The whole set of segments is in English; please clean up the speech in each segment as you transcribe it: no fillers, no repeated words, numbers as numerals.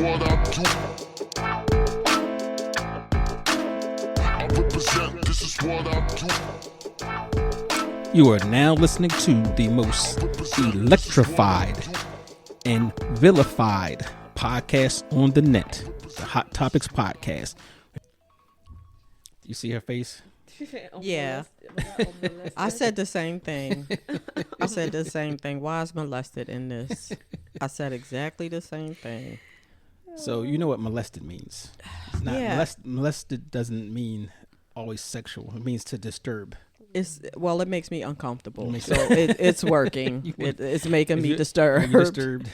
what I do. I represent, this is what I do. You are now listening to the most electrified and vilified podcast on the net, the Hot Topix Podcast. You see her face? Yeah. I said the same thing. Why is molested in this? I said exactly the same thing. So you know what molested means. It's not Yeah. molested doesn't mean always sexual. It means to disturb. It makes me uncomfortable. Makes So it's working. It's making me Are disturbed. you disturbed?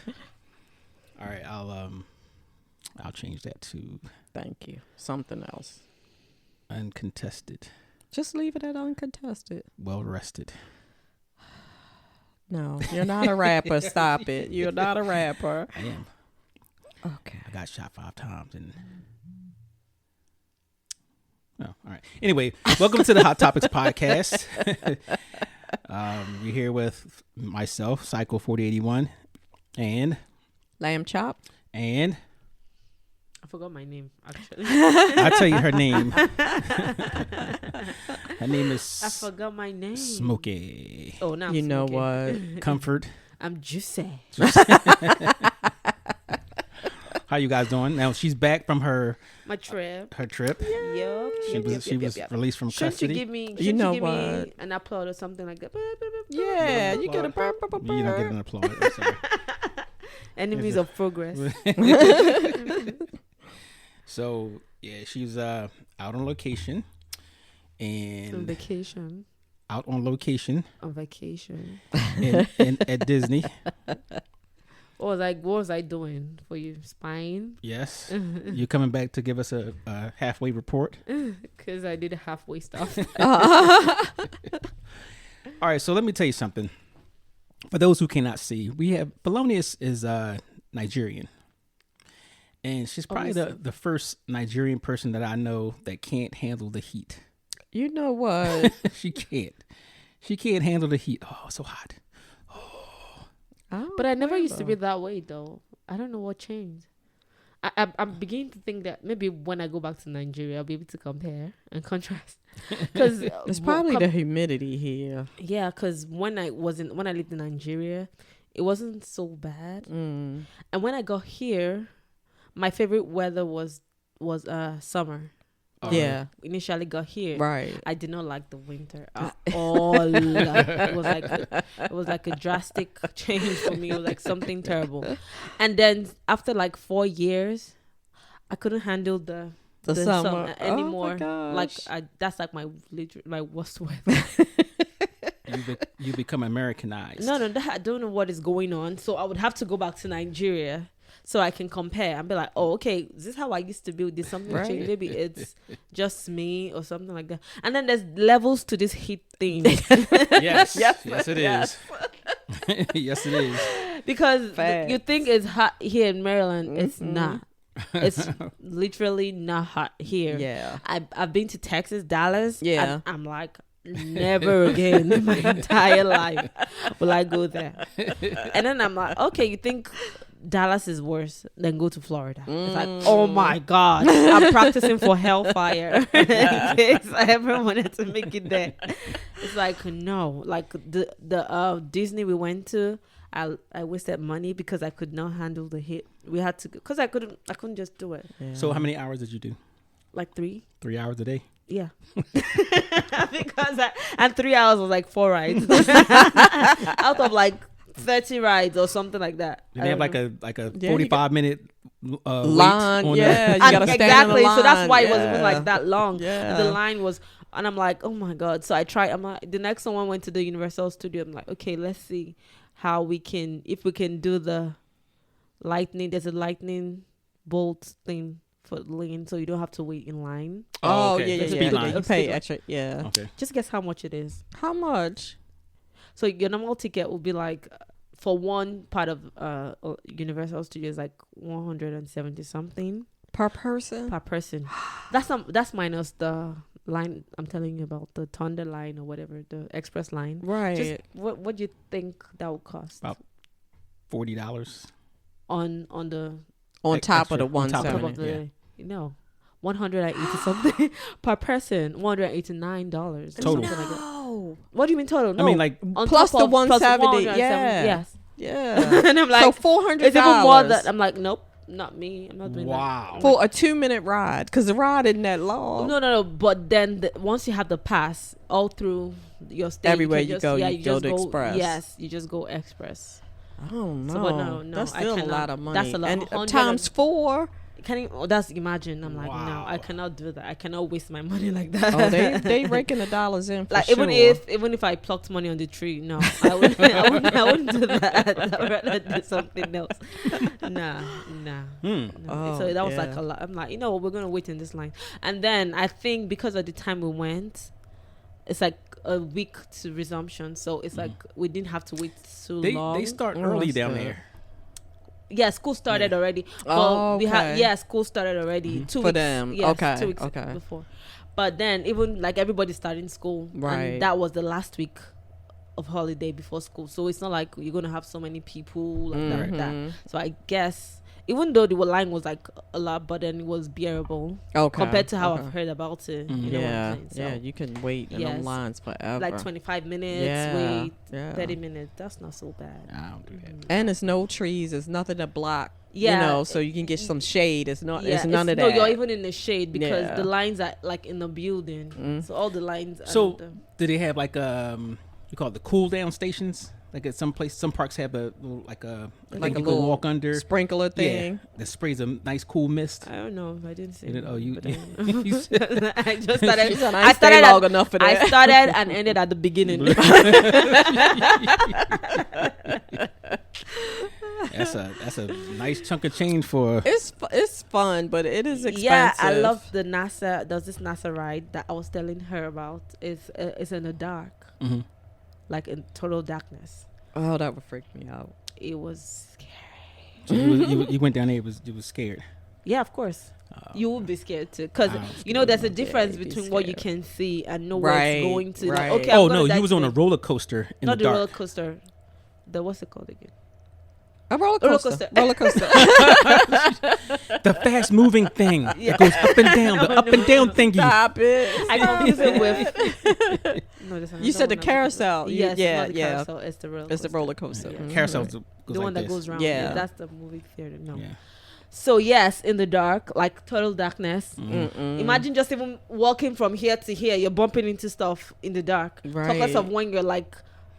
All right, I'll change that to Thank you. Something else. uncontested, Just leave it at uncontested. well rested. No, you're not a rapper. Stop it. You're not a rapper. I am. Okay. I got shot 5 times and oh, all right. Anyway, welcome to the Hot Topix Podcast. We're here with myself, Psycho 4081, and Lamb chop. I forgot my name, actually. I'll tell you her name. Her name is I forgot my name. Smokey. Oh, no. You know what? Comfort. I'm Juicy. How you guys doing? Now she's back from her trip. Yep. She was released from Shouldn't custody. you give me? You know me what? an applaud or something like that? Yeah, you get a You don't get an applause. I'm sorry. Enemies of progress. So yeah, she's out on location and On vacation. out on location On vacation. at Disney. What was I doing for you? Spying? Yes, you're coming back to give us a halfway report. Because I did halfway stuff. All right, so let me tell you something. For those who cannot see, we have Felonious is Nigerian, and she's probably the first Nigerian person that I know that can't handle the heat. You know what? She can't handle the heat. Oh, it's so hot. But I never used to be that way, though. I don't know what changed. I'm beginning to think that maybe when I go back to Nigeria, I'll be able to compare and contrast. Because It's probably the humidity here. Yeah, because when I lived in Nigeria, it wasn't so bad. And when I got here, my favorite weather was summer. Yeah. Initially got here, Right. I did not like the winter at all. It was like a drastic change for me. It was like something terrible. And then after like 4 years, I couldn't handle the summer anymore. Oh my gosh. That's like my worst weather. You become Americanized. No, I don't know what is going on. So I would have to go back to Nigeria so I can compare and be like, oh, okay, is this how I used to be? Did something change? Maybe it's just me or something like that. And then there's levels to this heat thing. Yes, it is. Yes, it is. Because you think it's hot here in Maryland. It's not. It's literally not hot here. Yeah. I've been to Texas, Dallas. Yeah. And I'm like, never again in my entire life will I go there. And then I'm like, okay, you think Dallas is worse than go to Florida? It's like, oh my God, I'm practicing for hellfire in case I ever wanted to make it there. It's like, no, like the Disney we went to, I wasted money because I could not handle the heat. We had to, because I couldn't just do it. Yeah. So how many hours did you do? Like 3. 3 hours a day? Yeah. Because and 3 hours was like 4 rides out of like 30 rides or something like that. Did they have like a 45-minute line? wait Yeah, you gotta stand exactly. in the line. So that's why it wasn't Yeah. even like that long. Yeah. The line was, and I'm like, oh my God. So I tried. I'm like, the next one went to the Universal Studio. I'm like, okay, let's see how if we can do the lightning. There's a lightning bolt thing for lane, so you don't have to wait in line. Oh, okay. yeah. Speed line. You pay extra. Yeah. Okay. Just guess how much it is. How much? So your normal ticket will be like, for one part of Universal Studios, like 170 something Per person? per person. That's minus the line I'm telling you about, the Thunder line or whatever, the express line. Right. Just what do you think that would cost? About $40 on the On top extra, of the on top of 170. it, Probably, you know, 180 something per person, $189 Total. something like that. No. What do you mean total? No, I mean, like, on Plus top the of- plus 170, 170, yeah. yes. Yeah. And I'm like, so $400. it's even more than I'm like, nope, not me. I'm not doing wow. that. For a 2-minute ride, because the ride isn't that long. No. But then once you have the pass, all through your stay, Everywhere can you just, go, yeah, you you go just to go Express. Yes, you just go express. I don't know. So, but no, that's I still a cannot. lot of money. That's a lot. And 100 times 4. Can you? Oh, that's imagine. I'm like, no, Wow. I cannot do that. I cannot waste my money like that. Oh, they raking the dollars in for like sure. even if I plucked money on the tree, no, I wouldn't. I wouldn't do that. I'd rather do something else. Nah. No. Oh, So that was like yeah. a lot. I'm like, we're gonna wait in this line, and then I think because of the time we went, it's like a week to resumption. So it's like we didn't have to wait so long. They start Oh, early that's down good. there. Yeah, school started already. Oh, we had okay. school started already 2 For weeks. them. Yes, Okay, 2 weeks okay. before. But then even like everybody starting school, Right. and that was the last week of holiday before school. So it's not like you're gonna have so many people like that. Mm-hmm. That. So I guess even though the line was like a lot, but then it was bearable Okay. compared to how okay. I've heard about it. You know what Yeah, I'm saying? So yeah, you can wait in them Yes. lines forever. like 25 minutes, Yeah, wait, yeah. 30 minutes. That's not so bad. I don't do that. And it's no trees. It's nothing to block. Yeah. You know, so you can get some shade. It's not. Yeah, it's none of no, that. you're even in the shade because Yeah. the lines are like in the building. Mm. So all the lines. So do they have like you call it the cool down stations? Like at some parks have a little, like a Like you a can little walk under sprinkler thing. Yeah, that sprays a nice cool mist. I don't know. I didn't say. You didn't- oh, you- but I you don't know. I just started. She said, I stay started long at, enough for that. I started and ended at the beginning. That's a nice chunk of change for. It's fun, but it is expensive. Yeah, I love the NASA. There's this NASA ride that I was telling her about. It's in the dark, Mhm. like in total darkness. Oh, that would freak me out. It was scary. So you went down there. You was scared. Yeah, of course. Oh. You would be scared too, because I was there's a scared. difference Yeah, you'd be between what you scared. can see and know where Right, it's going to. right. Like, okay, Oh I'm gonna no, die you was on a today. roller coaster in Not the the dark. roller coaster. What's it called again? A roller Roller coaster. coaster. Roller coaster. The fast moving thing that goes up and down. The up and down thingy. Stop it. I confuse it with. No, there's You another said the one I'm thinking of. carousel. Yes, Yeah, not the yeah. carousel. It's the roller coaster. It's the roller coaster. Yeah. Mhm. Carousel goes The like one that this. goes round. Yeah. That's the movie theater. No. Yeah. So yes, in the dark, like total darkness. Mm-mm. Imagine just even walking from here to here, you're bumping into stuff in the dark. Right. Talk less of when you're like,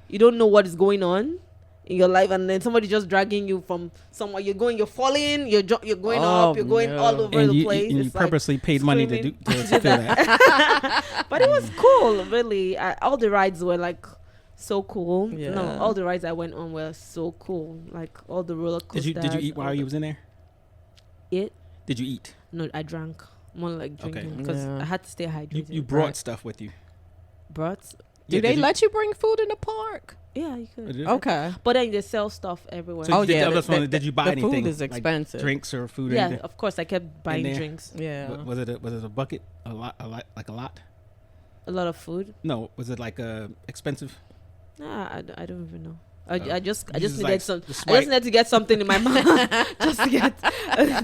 you don't know what is going on in your life, and then somebody just dragging you from somewhere. You're falling, you're going Oh, up, you're going no. all over And the you place. and you It's like purposely paid money to do screaming. to feel that. but it was cool, really. All the rides were like so cool. Yeah. No, all the rides I went on were so cool. Like all the roller coasters. Did you eat all while you the- was in there? It? Did you eat? No, I drank. More like Okay. drinking because Yeah. I had to stay hydrated. You brought Right. stuff with you. Brought? Do Yeah, they did you- let you bring food in the park? Yeah, you could. Did- Okay. But then they sell stuff everywhere. So Oh, did, yeah, I was the- wondering, did you buy the anything? food is like expensive. drinks or food or Yeah, anything? of course. I kept buying there? drinks. Yeah. Was it a bucket? A lot? Like a lot? A lot of food. No, was it like expensive? Nah, I don't even know. Oh. I just You just needed like some. the I just swipe. needed to get something in my mouth, just to get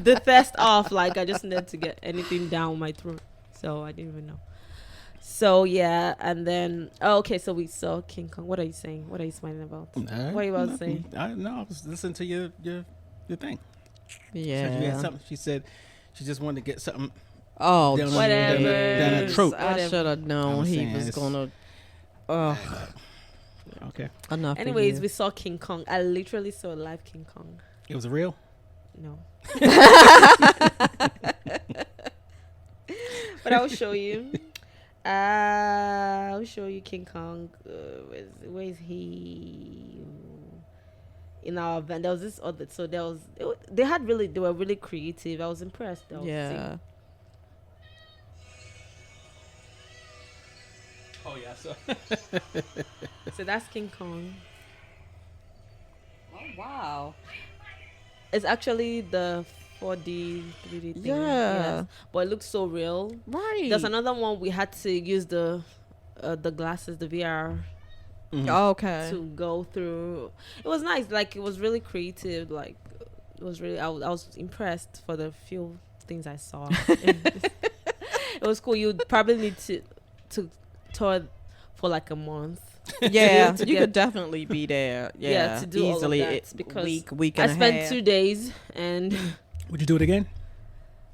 the thirst off. Like I just needed to get anything down my throat. So I didn't even know. So yeah, and then okay. So we saw King Kong. What are you saying? What are you smiling about? What are you about to say? I was listening to your thing. Yeah. Said you had something. She said she just wanted to get something. Oh, Down Whatever. down a throat. I should have known I'm he saying was it's- gonna. Oh, Okay, enough. of Anyways, you. we saw King Kong. I literally saw a live King Kong. it was real. No. But I'll show you. I'll show you King Kong. Where is he? In our event, there was this other. So there was. They were really creative. I was impressed. I was Yeah. seeing- Oh yeah, so So that's King Kong. Oh wow. It's actually the 4D, 3D thing. Yeah. Yes. But it looks so real. Right. There's another one we had to use the glasses, the VR, Okay. to go through. It was nice. Like it was really creative. Like It was really. I was impressed for the few things I saw. It was cool. You probably need to tour for like a month. Yeah, you could definitely be there. Yeah, to do easily. all of that because week I and a spent half. 2 days, and Would you do it again?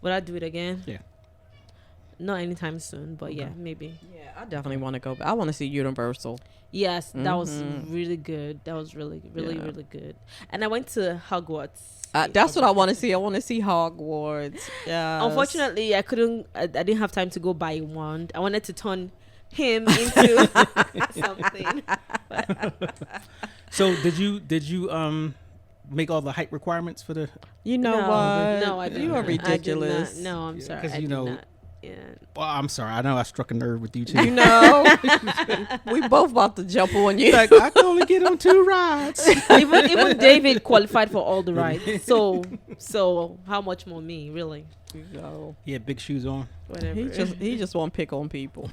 would I do it again? Yeah. Not anytime soon, but yeah, maybe. Yeah, I definitely want to go. I want to see Universal. Yes, that was Mhm. really good. That was really Yeah. really good. And I went to Hogwarts. That's what I want to see. I want to see Hogwarts. Yeah. Unfortunately, I couldn't. I didn't have time to go buy a wand. I wanted to turn him into something. So did you make all the height requirements for the? You know No, what? no, I didn't. You are I did not. ridiculous. No, I'm sorry. 'cause I you did know- not. Yeah. Well, I'm sorry. I know I struck a nerve with you too. You know, we both about to jump on you. Like I can only get on 2 rides. even David qualified for all the rides. So how much more me, really? You know. He had big shoes on. Whatever. He just want to pick on people.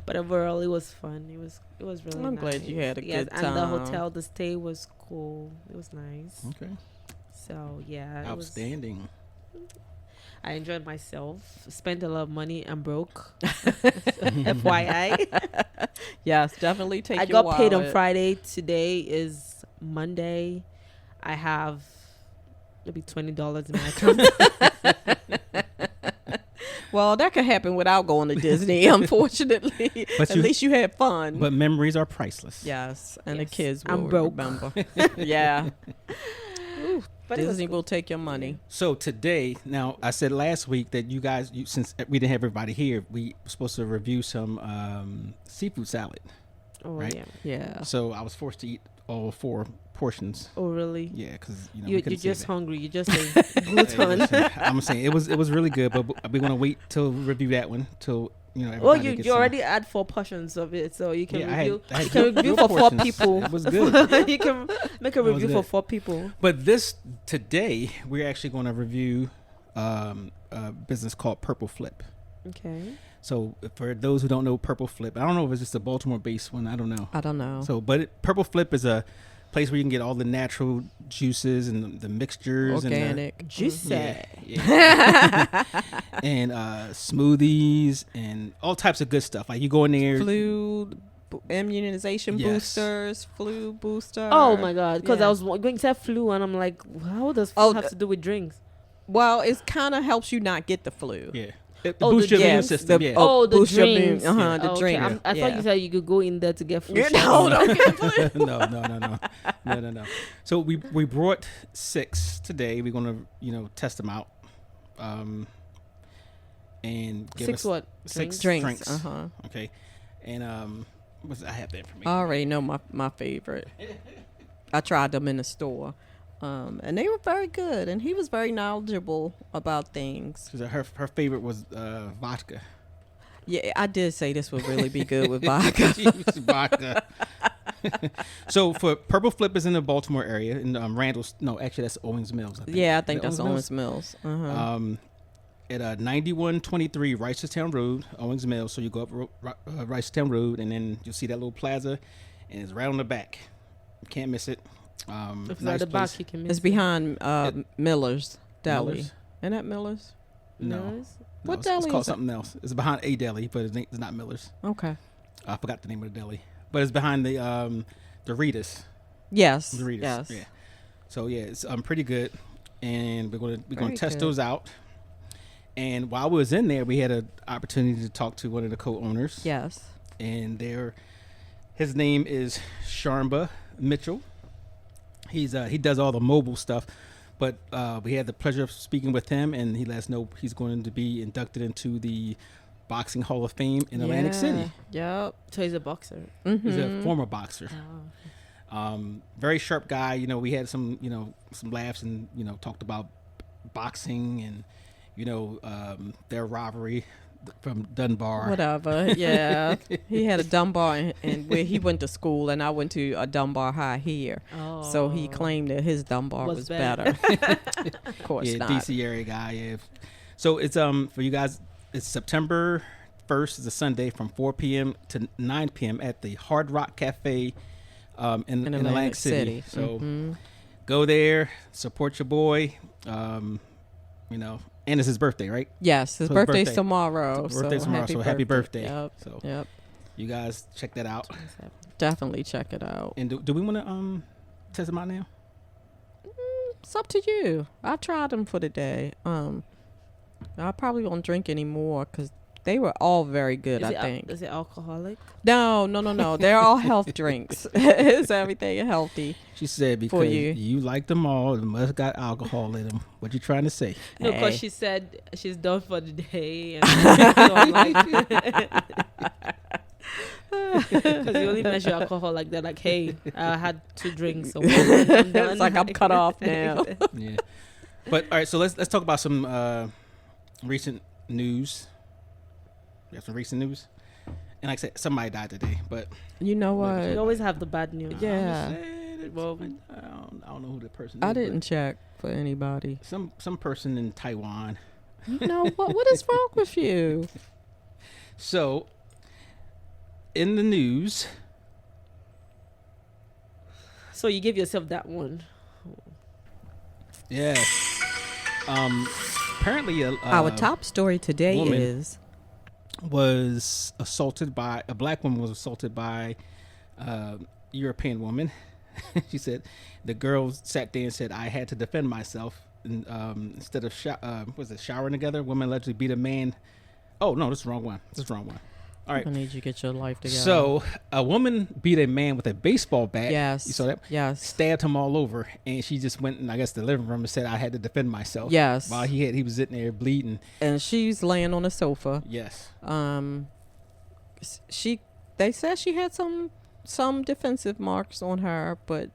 But overall, it was fun. It was really. I'm nice. glad you had a good And the time. hotel, the stay was cool. It was nice. Okay. So yeah, it was, Outstanding. I enjoyed myself. Spent a lot of money. I'm broke. FYI. Yes, definitely take. I your got paid on wallet. Friday. Today is Monday. I have maybe $20 in my account. Well, that could happen without going to Disney, unfortunately. But At you- least you had fun. But memories are priceless. yes, and Yes, the kids will I'm broke. remember. Yeah, But it was Disney will take your money. So today, now I said last week that since we didn't have everybody here, we were supposed to review some seafood salad. Oh Right? yeah. Yeah. So I was forced to eat all 4 portions. Oh really? Yeah, because we You're couldn't just save hungry. You just ate it. gluten. I'm saying it was really good, but we're gonna wait till review that one till everybody Well, gets you some. already had 4 portions of it, so you can Yeah, I had- review. I had You can good- review good for 4 portions. people. It was good. You can make a was review for good. 4 people. But today we're actually going to review a business called Purple Flip. Okay. So for those who don't know Purple Flip, I don't know if it's just a Baltimore-based one. I don't know. I don't know. So, but Purple Flip is a place where you can get all the natural juices and the mixtures Organic. Juicy. yeah. and smoothies and all types of good stuff. Like you go in there. Flu immunization Yes. boosters, flu booster. Oh my god! Because Yeah. I was going to say flu, and I'm like, how does flu Oh, have to do with drinks? Well, it kind of helps you not get the flu. Yeah. It Oh, boosts the your immune drinks. system. The- Yeah. Oh, the boost your immune- drinks. the Okay, drink. I thought you said you could go in there to get flu You shot. know, don't get flu. no. So we brought 6 today. We're gonna test them out, and give 6 us what? 6 Drinks. Uh-huh. Okay, and I have the information. I already know my favorite. I tried them in the store. And they were very good, and he was very knowledgeable about things. Her favorite was vodka. Yeah, I did say this would really be good with vodka. She was vodka. So for Purple Flip is in the Baltimore area in Randall's. No, actually that's Owings Mills. I think. Yeah, I think Is it that's Owens Mills. Uh-huh. At 9123 Reisterstown Road, Owings Mills. So you go up Reisterstown Road, and then you'll see that little plaza, and it's right on the back. You can't miss it. If it's Nice at the place. back, you can miss It's behind Miller's Deli. Miller's? Isn't that Miller's? No. Miller's? No, What it's deli called is it? something else. It's behind a deli, but it's not Miller's. Okay. I forgot the name of the deli, but it's behind the Doritos. Yes. Doritos. Yes. Yeah. So yeah, it's pretty good, and we're gonna Very test good. those out. And while we was in there, we had an opportunity to talk to one of the co-owners. Yes. And his name is Sharmba Mitchell. He does all the mobile stuff, but we had the pleasure of speaking with him, and he let us know he's going to be inducted into the Boxing Hall of Fame in Atlantic City. Yep. So he's a boxer. He's a former boxer. Oh. Very sharp guy. We had some laughs and talked about boxing and their rivalry from Dunbar. Whatever. Yeah. He had a Dunbar and where he went to school, and I went to a Dunbar High here. Oh. So he claimed that his Dunbar was better. Of course Yeah, not. DC area guy. Yeah. So it's for you guys. It's September 1st. Is a Sunday from 4 p.m. to 9 p.m. at the Hard Rock Cafe in Atlantic City. So go there, support your boy. You know, and it's his birthday, right? Yes, his So birthday's tomorrow. Birthday's tomorrow, so happy birthday. Yep. So Yep. you guys check that out. Definitely check it out. And do we want to test them out now? It's up to you. I tried them for the day. I probably won't drink anymore because they were all very good. I think. Is it alcoholic? No. They're all health drinks. It's everything healthy. She said because you like them all, it must got alcohol in them. What you trying to say? No, because she said she's done for the day. And don't like because you only measure alcohol like that. Like, hey, I had 2 drinks. So it's like I'm cut off now. Yeah. But all right, so let's talk about some recent news. We have some recent news, and like I said, somebody died today. But you know what? You always have the bad news. Yeah. Well, I don't know who the person is. I didn't check for anybody. Some person in Taiwan. You know what? What is wrong with you? So, in the news. So you give yourself that one. Yeah. Apparently, our top story today is was assaulted by a black woman was assaulted by a European woman. She said the girl sat there and said, I had to defend myself. And, instead of showering together, women allegedly beat a man. Oh no, this is the wrong one. All right. I need you to get your life together. So a woman beat a man with a baseball bat. Yes. You saw that? Yes. Stabbed him all over, and she just went in, I guess, the living room and said, I had to defend myself. Yes. While he was sitting there bleeding. And she's laying on the sofa. Yes. They said she had some defensive marks on her, but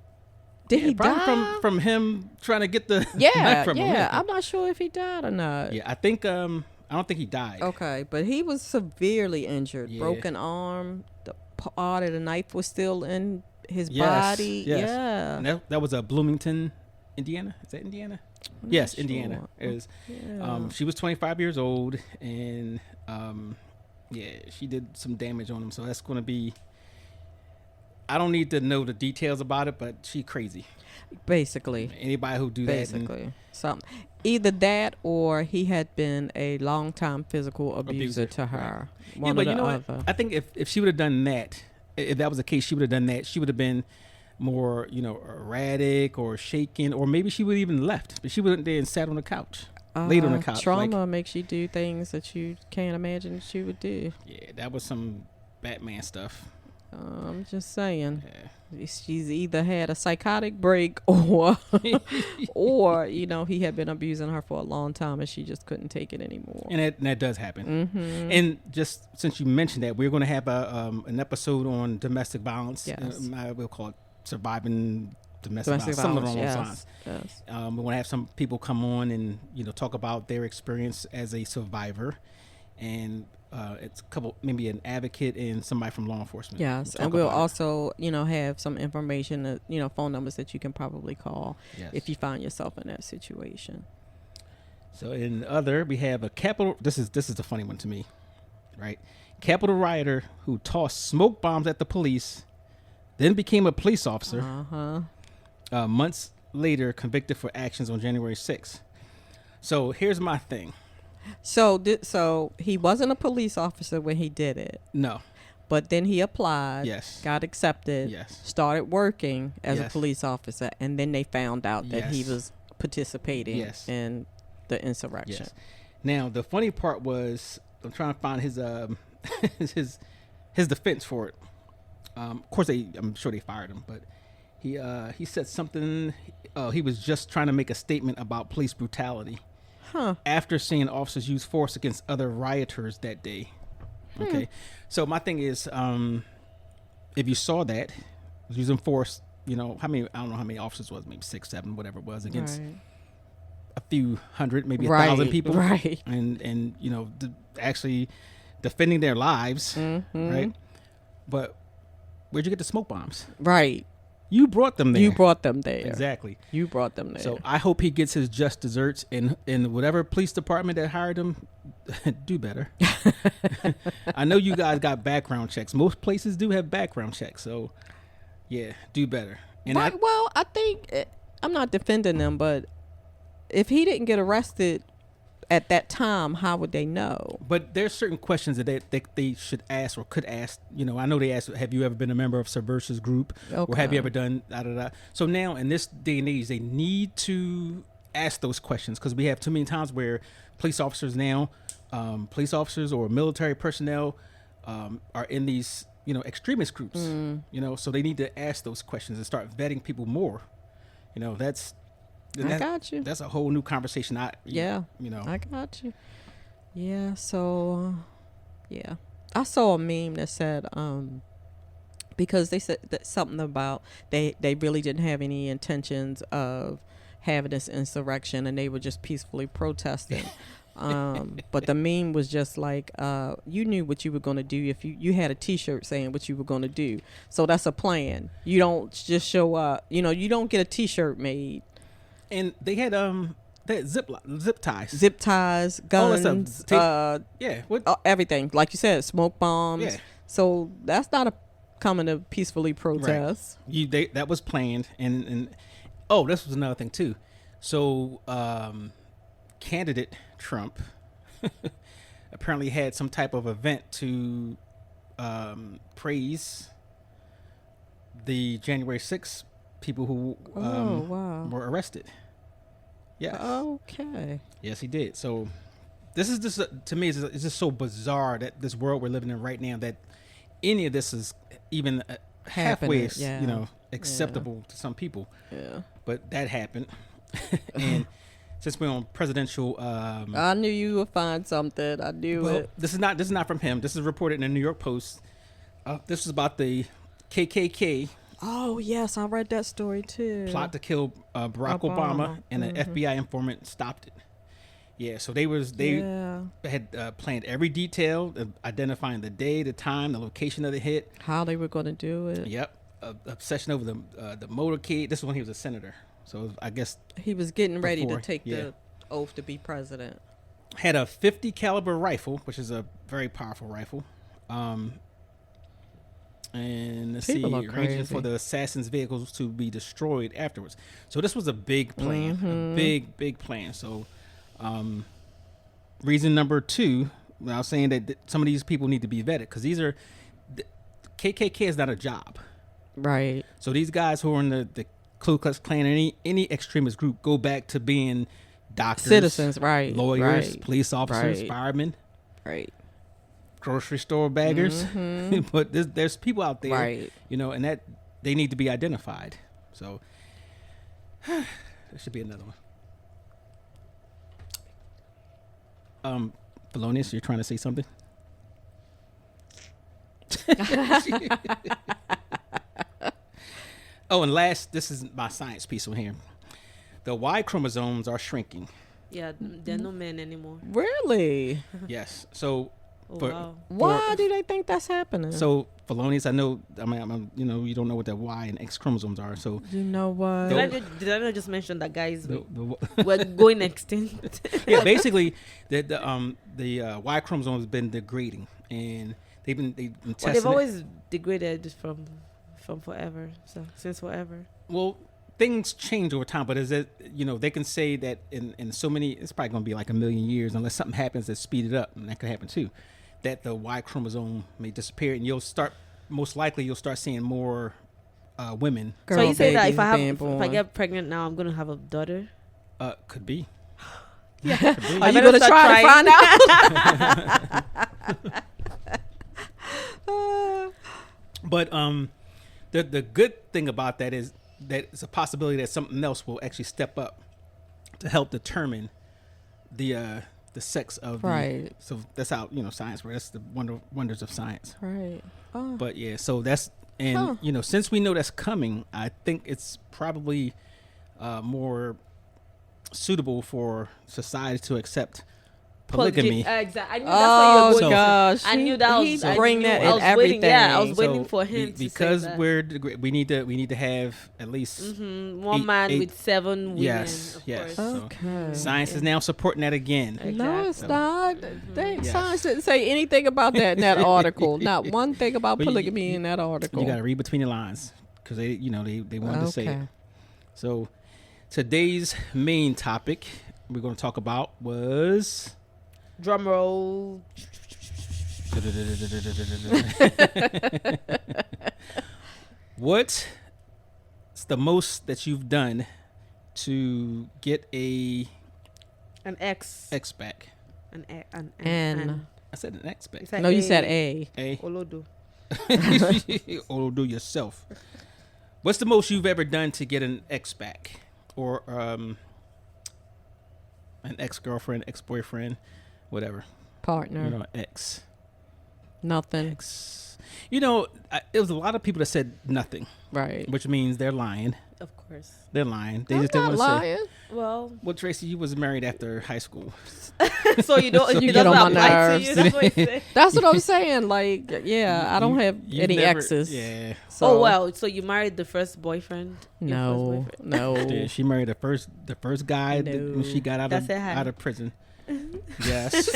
did he die? From him trying to get the yeah, from him. Yeah. I'm not sure if he died or not. Yeah, I think I don't think he died. Okay, but he was severely injured. Yeah. Broken arm. The part of the knife was still in his Yes, body. yes. Yeah. And that was Bloomington, Indiana. Is that Indiana? Yes, sure. Indiana. It is. Yeah. She was 25 years old, and she did some damage on him. So that's going to be. I don't need to know the details about it, but she crazy. Basically. Anybody who do that. Something. Either that or he had been a long-time physical abuser to her. Right. One but or you the know other. what? I think if she would have done that, if that was the case, she would have done that. She would have been more, erratic or shaken, or maybe she would have even left. But she went there and sat on the couch, laid on the couch. Trauma makes you do things that you can't imagine that you would do. Yeah, that was some Batman stuff. I'm just saying, she's either had a psychotic break or he had been abusing her for a long time and she just couldn't take it anymore. And that does happen. Mm-hmm. And just since you mentioned that, we're going to have an episode on domestic violence. Yes. We'll call it surviving domestic violence. Something along those lines. Yes. We want to have some people come on and talk about their experience as a survivor, and it's a couple, maybe an advocate and somebody from law enforcement. Yes, and we'll also, have some information, that, phone numbers that you can probably call if you find yourself in that situation. So in other, we have a Capitol. This is the funny one to me, right? Capitol rioter who tossed smoke bombs at the police, then became a police officer. Months later, convicted for actions on January 6th. So here's my thing. So he wasn't a police officer when he did it. No. But then he applied. Yes. Got accepted. Yes. Started working as Yes. a police officer, and then they found out that he Yes. was participating Yes. in the insurrection. Yes. Now the funny part was I'm trying to find his his defense for it. Of course, I'm sure they fired him, but he said something. He was just trying to make a statement about police brutality. After seeing officers use force against other rioters that day. Okay. So my thing is, if you saw that using force, I don't know how many officers was, maybe 6, 7, whatever it was, against a few hundred, maybe 1,000 people. Right. And actually defending their lives. Mm-hmm. Right. But where'd you get the smoke bombs? Right. You brought them there. You brought them there. Exactly. You brought them there. So I hope he gets his just desserts, and whatever police department that hired him, do better. I know you guys got background checks. Most places do have background checks. So, yeah, do better. And I think I'm not defending them, but if he didn't get arrested at that time, how would they know? But there's certain questions that they should ask or could ask. You know, I know they asked, have you ever been a member of Subversive Group? Or have you ever done da-da-da? So now in this day and age, they need to ask those questions because we have too many times where police officers now, police officers or military personnel are in these, you know, extremist groups, you know, so they need to ask those questions and start vetting people more. You know, I got you. That's a whole new conversation. You know, I got you. Yeah. So, yeah, I saw a meme that said, because they said that something about they really didn't have any intentions of having this insurrection and they were just peacefully protesting. But the meme was just like, you knew what you were going to do if you had a T-shirt saying what you were going to do. So that's a plan. You don't just show up. You know, you don't get a T-shirt made. And they had zip ties, guns, everything. Like you said, smoke bombs. Yeah. So that's not coming to peacefully protest. Right. That was planned, and oh, this was another thing too. So candidate Trump apparently had some type of event to praise the January 6th people who were arrested. Yes. Okay. Yes, he did. So this is just to me, it's just so bizarre that this world we're living in right now, that any of this is even halfway, you know, acceptable to some people. Yeah. But that happened, and since we're on presidential, I knew you would find something. I knew it. This is not from him. This is reported in the New York Post. This is about the KKK. Oh, yes, I read that story, too. Plot to kill Barack Obama, and an FBI informant stopped it. Yeah, so they had planned every detail, identifying the day, the time, the location of the hit. How they were going to do it. Yep. Obsession over the motorcade. This is when he was a senator. So I guess he was getting ready to take the oath to be president. Had a .50 caliber rifle, which is a very powerful rifle. And let's see, arranging for the assassins' vehicles to be destroyed afterwards. So this was a big plan, a big plan. So reason number 2, I was saying that some of these people need to be vetted because KKK is not a job. Right. So these guys who are in the Ku Klux Klan, any extremist group, go back to being doctors, citizens, right, lawyers, police officers, firemen, right, grocery store baggers. But there's people out there, right, you know, and that they need to be identified. So there should be another one. Felonious, you're trying to say something? Oh, and last, this is my science piece on here. The Y chromosomes are shrinking. Yeah, there are no men anymore. Really? Yes. So, why do they think that's happening? So, Felonious, I know. I mean, you know, you don't know what the Y and X chromosomes are. So, you know what? Did I not just mention that guys were going extinct? Yeah, basically, the Y chromosome has been degrading, and they've been testing. Well, they've always degraded from forever, so since forever. Well, things change over time, but is it, you know, they can say that in so many, it's probably going to be like 1 million years, unless something happens that speed it up, and that could happen too, that the Y chromosome may disappear, and most likely you'll start seeing more women. So you say that if I get pregnant now, I'm going to have a daughter? Could be. Yeah. Could be. Are you going to try to find out? But the good thing about that is that it's a possibility that something else will actually step up to help determine the sex of right. So that's how, you know, science works. That's the wonders of science. Right. But yeah, so that's, and you know, since we know that's coming, I think it's probably more suitable for society to accept polygamy. Exactly. I knew that's where you were going. Gosh. I knew that was. Bring that in everything. I was waiting for him because to say that. we need to have at least one man with 7 women. Yes. Course. Okay. Science is now supporting that again. Exactly. No, it's not. Science didn't say anything about that in that article. Not one thing about polygamy in that article. You got to read between the lines because they wanted to say it. So Today's main topic we're going to talk about was Drum roll. what's the most that you've done to get An X. X back? N. I said an X back. No, you said A. Olodo. Or do yourself. What's the most you've ever done to get an X back, or an ex-girlfriend, ex-boyfriend, whatever? Partner. You know, X. Nothing. X. You know, it was a lot of people that said nothing, Right. which means they're lying. Of course. They're lying. They I'm just didn't not want to say. lying. Well, Well, Tracy, you was married after high school. so you don't. You it get on doesn't my apply to nerves. you. That's what you say. That's what I'm saying. Like, yeah, I don't have You've any never- exes. Yeah. So, Oh wow! So you married the first boyfriend? Your No, first boyfriend? no. Yeah, she married the first guy when No. she got out That's it, of prison. Yes.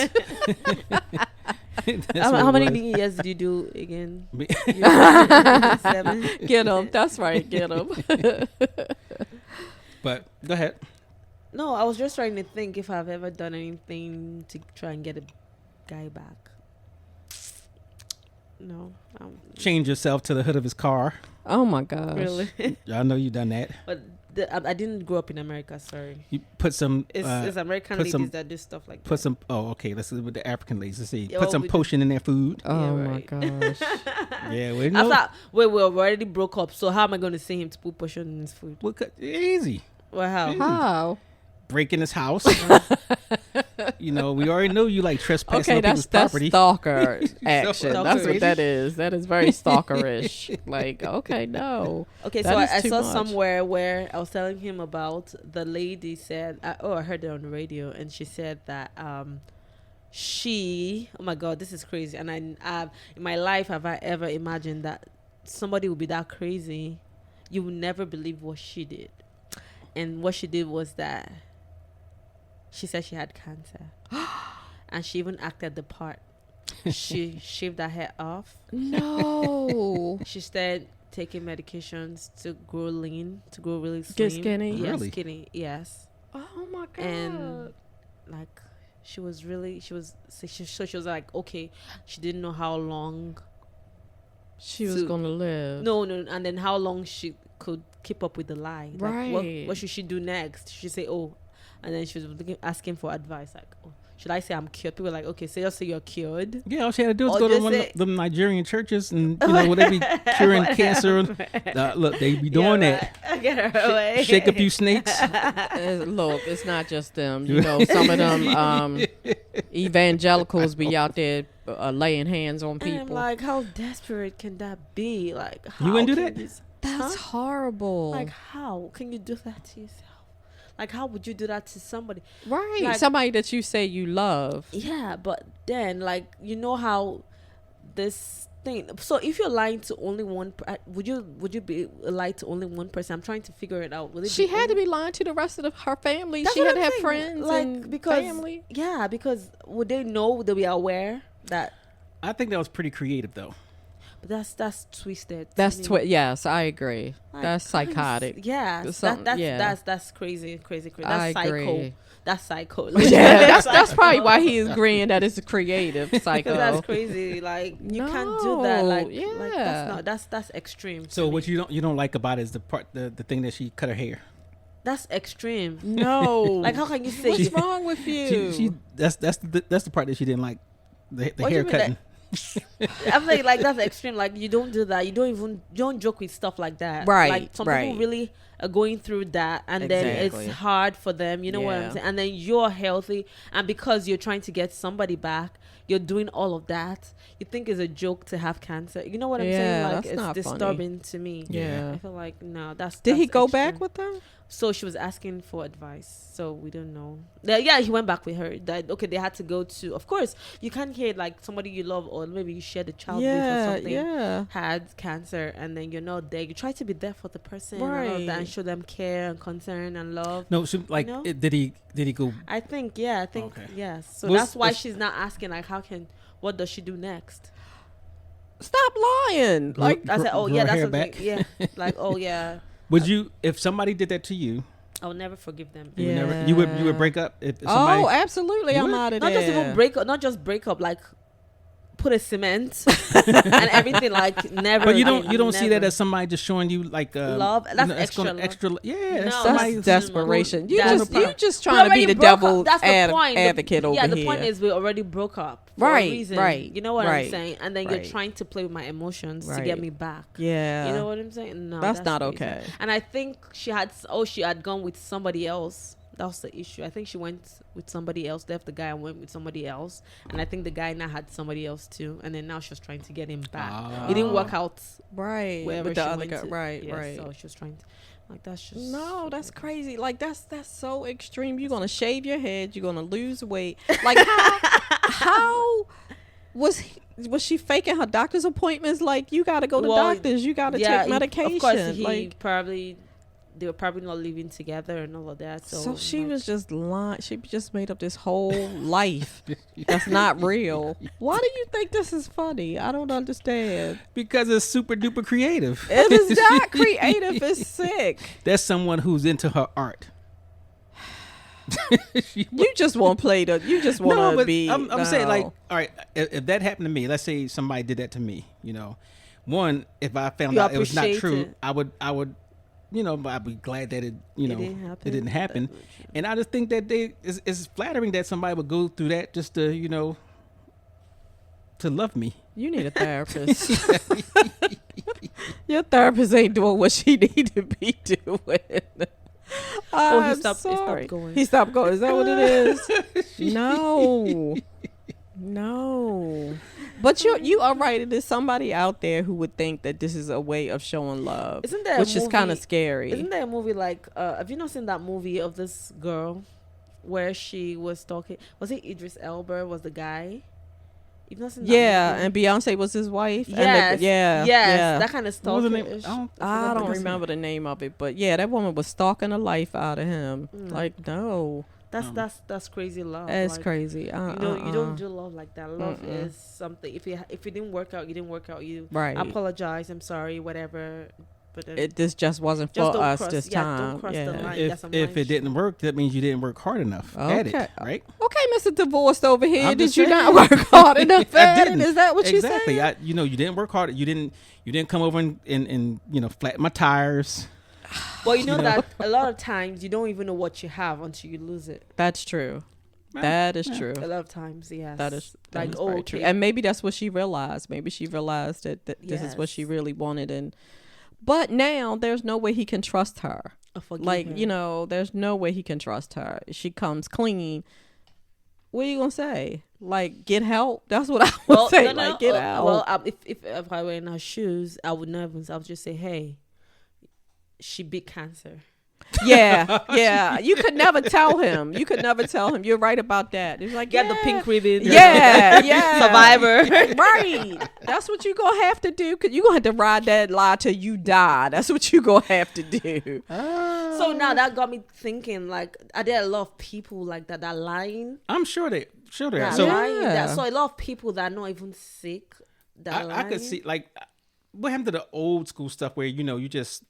That's How what it many was. years did you do again? Me- 7. Get him. That's right. Get him. But go ahead. No, I was just trying to think if I've ever done anything to try and get a guy back. No, Change yourself to the hood of his car. Oh my gosh. really. I know you done that. But I didn't grow up in America. Sorry, You put some. it's American put ladies some- that do stuff like Put that. some. Oh, okay. Let's see with the African ladies. Let's see. Yeah, Put well, some we potion in their food. Oh Yeah, my right. gosh. Yeah, we I know. thought we already broke up. So how am I going to say him to put potion in his food? Easy. Well, how? How? Break in his house. You know, we already know you like trespassing Okay, on people's that's property. stalker action. That's Stalkerish. what that is. That is very stalkerish. Like, okay, no. Okay, That so is I too saw much. somewhere where I was telling him about the lady said, I heard it on the radio, and she said that she, oh my God, this is crazy. And in my life, have I ever imagined that somebody would be that crazy? You would never believe what she did. And what she did was that she said she had cancer. And she even acted the part. She shaved her hair off. No. She started taking medications to grow lean, to grow really slim. Get skinny? Yes, Really? skinny, yes. Oh my god. And like she was like, okay, she didn't know how long. she was gonna live. No, and then how long she could keep up with the lie. Like, Right. what should she do next? She say, oh, and then she was asking for advice, like, oh, should I say I'm cured? People were like, okay, so just say you're cured. Yeah, all she had to do was Or go to just one say- of them Nigerian churches, and you know, when they be curing cancer, look, they be doing that. Get her away. Shake a few snakes. Look, it's not just them. You know, some of them evangelicals be out there laying hands on And I'm people. like, how desperate can that be? Like, how You wouldn't do can that? this- That's Huh? horrible. Like, how can you do that to yourself? Like, how would you do that to somebody? right. like- Somebody that you say you love. Yeah, but then, like, you know how this thing. So, if you're lying to only one, would you be lie to only one person? I'm trying to figure it out. Will it She be had to only- be lying to the rest of her family. That's She what had to I'm have saying. friends Like, and because family. Yeah, because would they know? Would they be aware that? I think that was pretty creative, though. But that's twisted. to That's me. yes, I agree. Like, That's how you psychotic. Yeah, There's something- that's crazy. That's I psycho. agree. That's psycho. Yeah, that's probably why he is agreeing that it's a creative psycho. That's crazy. Like you can't do that. Like, No, like yeah. that's extreme. So to what me. you don't like about it is the thing that she cut her hair. That's extreme. No. Like how can you say? What's wrong with you? She that's the part that she didn't like. The What do you hair mean cutting. I'm like that's extreme. Like you don't do that. You don't joke with stuff like that. Right, Like some right. people really are going through that, and then Exactly. it's hard for them. You know what I'm Yeah. saying? And then you're healthy, and because you're trying to get somebody back, you're doing all of that. You think it's a joke to have cancer. You know what I'm saying? Yeah, Like that's it's not funny. disturbing to me. Yeah. I feel like no. That's Did he that's go extreme. back with her? So she was asking for advice. So we don't know. Yeah, he went back with her. That okay, they had to go to. Of course, you can't hear like somebody you love or maybe you shared a child with or something Yeah. had cancer, and then you're not there. You try to be there for the person and all of that, Right. and show them care and concern and love. No, she, like No? did he go? I think Okay. yes. So Was- that's why was- she's not asking like what does she do next? Stop lying. Like I said, oh grow yeah, her that's hair something. back? Yeah, like oh yeah. Would you if somebody did that to you? I'll never forgive them. You would break up if somebody. Oh, absolutely. I'm out of Not there. just even break up, not just break up, like put a cement and everything, like never. But you don't see that never. as somebody just showing you like Love. That's extra extra love. extra. Yeah, No, somebody That's desperation. You That's- just trying to be the devil That's the point. advocate over yeah, here. the point is we already broke up. For Right, a reason. right, You know what right, I'm saying? And then right. you're trying to play with my emotions to Right. get me back. Yeah. You know what I'm saying? No, That's not crazy. okay. And I think she had gone with somebody else. That was the issue. I think she went with somebody else, left the guy and went with somebody else. And I think the guy now had somebody else too. And then now she was trying to get him back. It didn't work out Right. wherever With the she other went guy. to. Right, Yeah, right. So she was trying to, like, that's just. No, that's crazy. Like that's so extreme. You're gonna shave your head. You're gonna lose weight. Like how was she faking her doctor's appointments? Like you got to go to doctors. You got to take medication. Of course, they were probably not living together and all of that. So she was just lying. She just made up this whole life that's not real. Why do you think this is funny? I don't understand. because it's super duper creative. It is not creative. It's sick. That's someone who's into her art. You just want to play the. You just want to be. I'm saying, like, all right, if that happened to me, let's say somebody did that to me, one, if I found out it was not true, it. I would, but I'd be glad that it didn't happen. And I just think that it's flattering that somebody would go through that just to, to love me. You need a therapist. Your therapist ain't doing what she need to be doing. He stopped going. He stopped going. Is that what it is? No. But you are right. There's somebody out there who would think that this is a way of showing love. Isn't there which is kind of scary. Isn't there a movie like have you not seen that movie of this girl where she was talking? Was it Idris Elba was the guy? You've not seen that movie? And Beyonce was his wife. Yes, yeah. that kind of What was the name? stalking. I don't remember the name of it, but yeah, that woman was stalking the life out of him. Like, no, That's crazy love. that's Like, crazy. You don't do love like that. Love is something. If it didn't work out, you didn't work out. You Right. apologize. I'm sorry. Whatever. But then This just wasn't just for don't us cross, this yeah, time. don't cross the line. If That's a it line. didn't work, that means you didn't work hard enough at it, Okay. right? Okay, Mr. Divorced over here. I'm Did just you saying. not work hard enough I at it? didn't. Is that what Exactly. you said? You didn't work hard. You didn't come over and flatten my tires. Well, you know that a lot of times you don't even know what you have until you lose it. That's true. That is true. A lot of times, yes. That is like, very true. And maybe that's what she realized. Maybe she realized that this is what she Yes. really wanted. But now there's no way he can trust her. Like, her. there's no way he can trust her. She comes clean. What are you gonna say? Like, get help? That's what I would say. Like, get help. Well, if I were in her shoes, I would never. I would just say, hey, she beat cancer. Yeah. You could never tell him. You're right about that. It's like, Get the pink ribbon. Yeah. Survivor. Right. That's what you're going to have to do. Because you're going to have to ride that lie till you die. That's what you're going to have to do. So now that got me thinking, like, are there a lot of people like that are lying? I'm sure they are. That So lying? Yeah. So a lot of people that are not even sick. That I could see, like, what happened to the old school stuff where, you just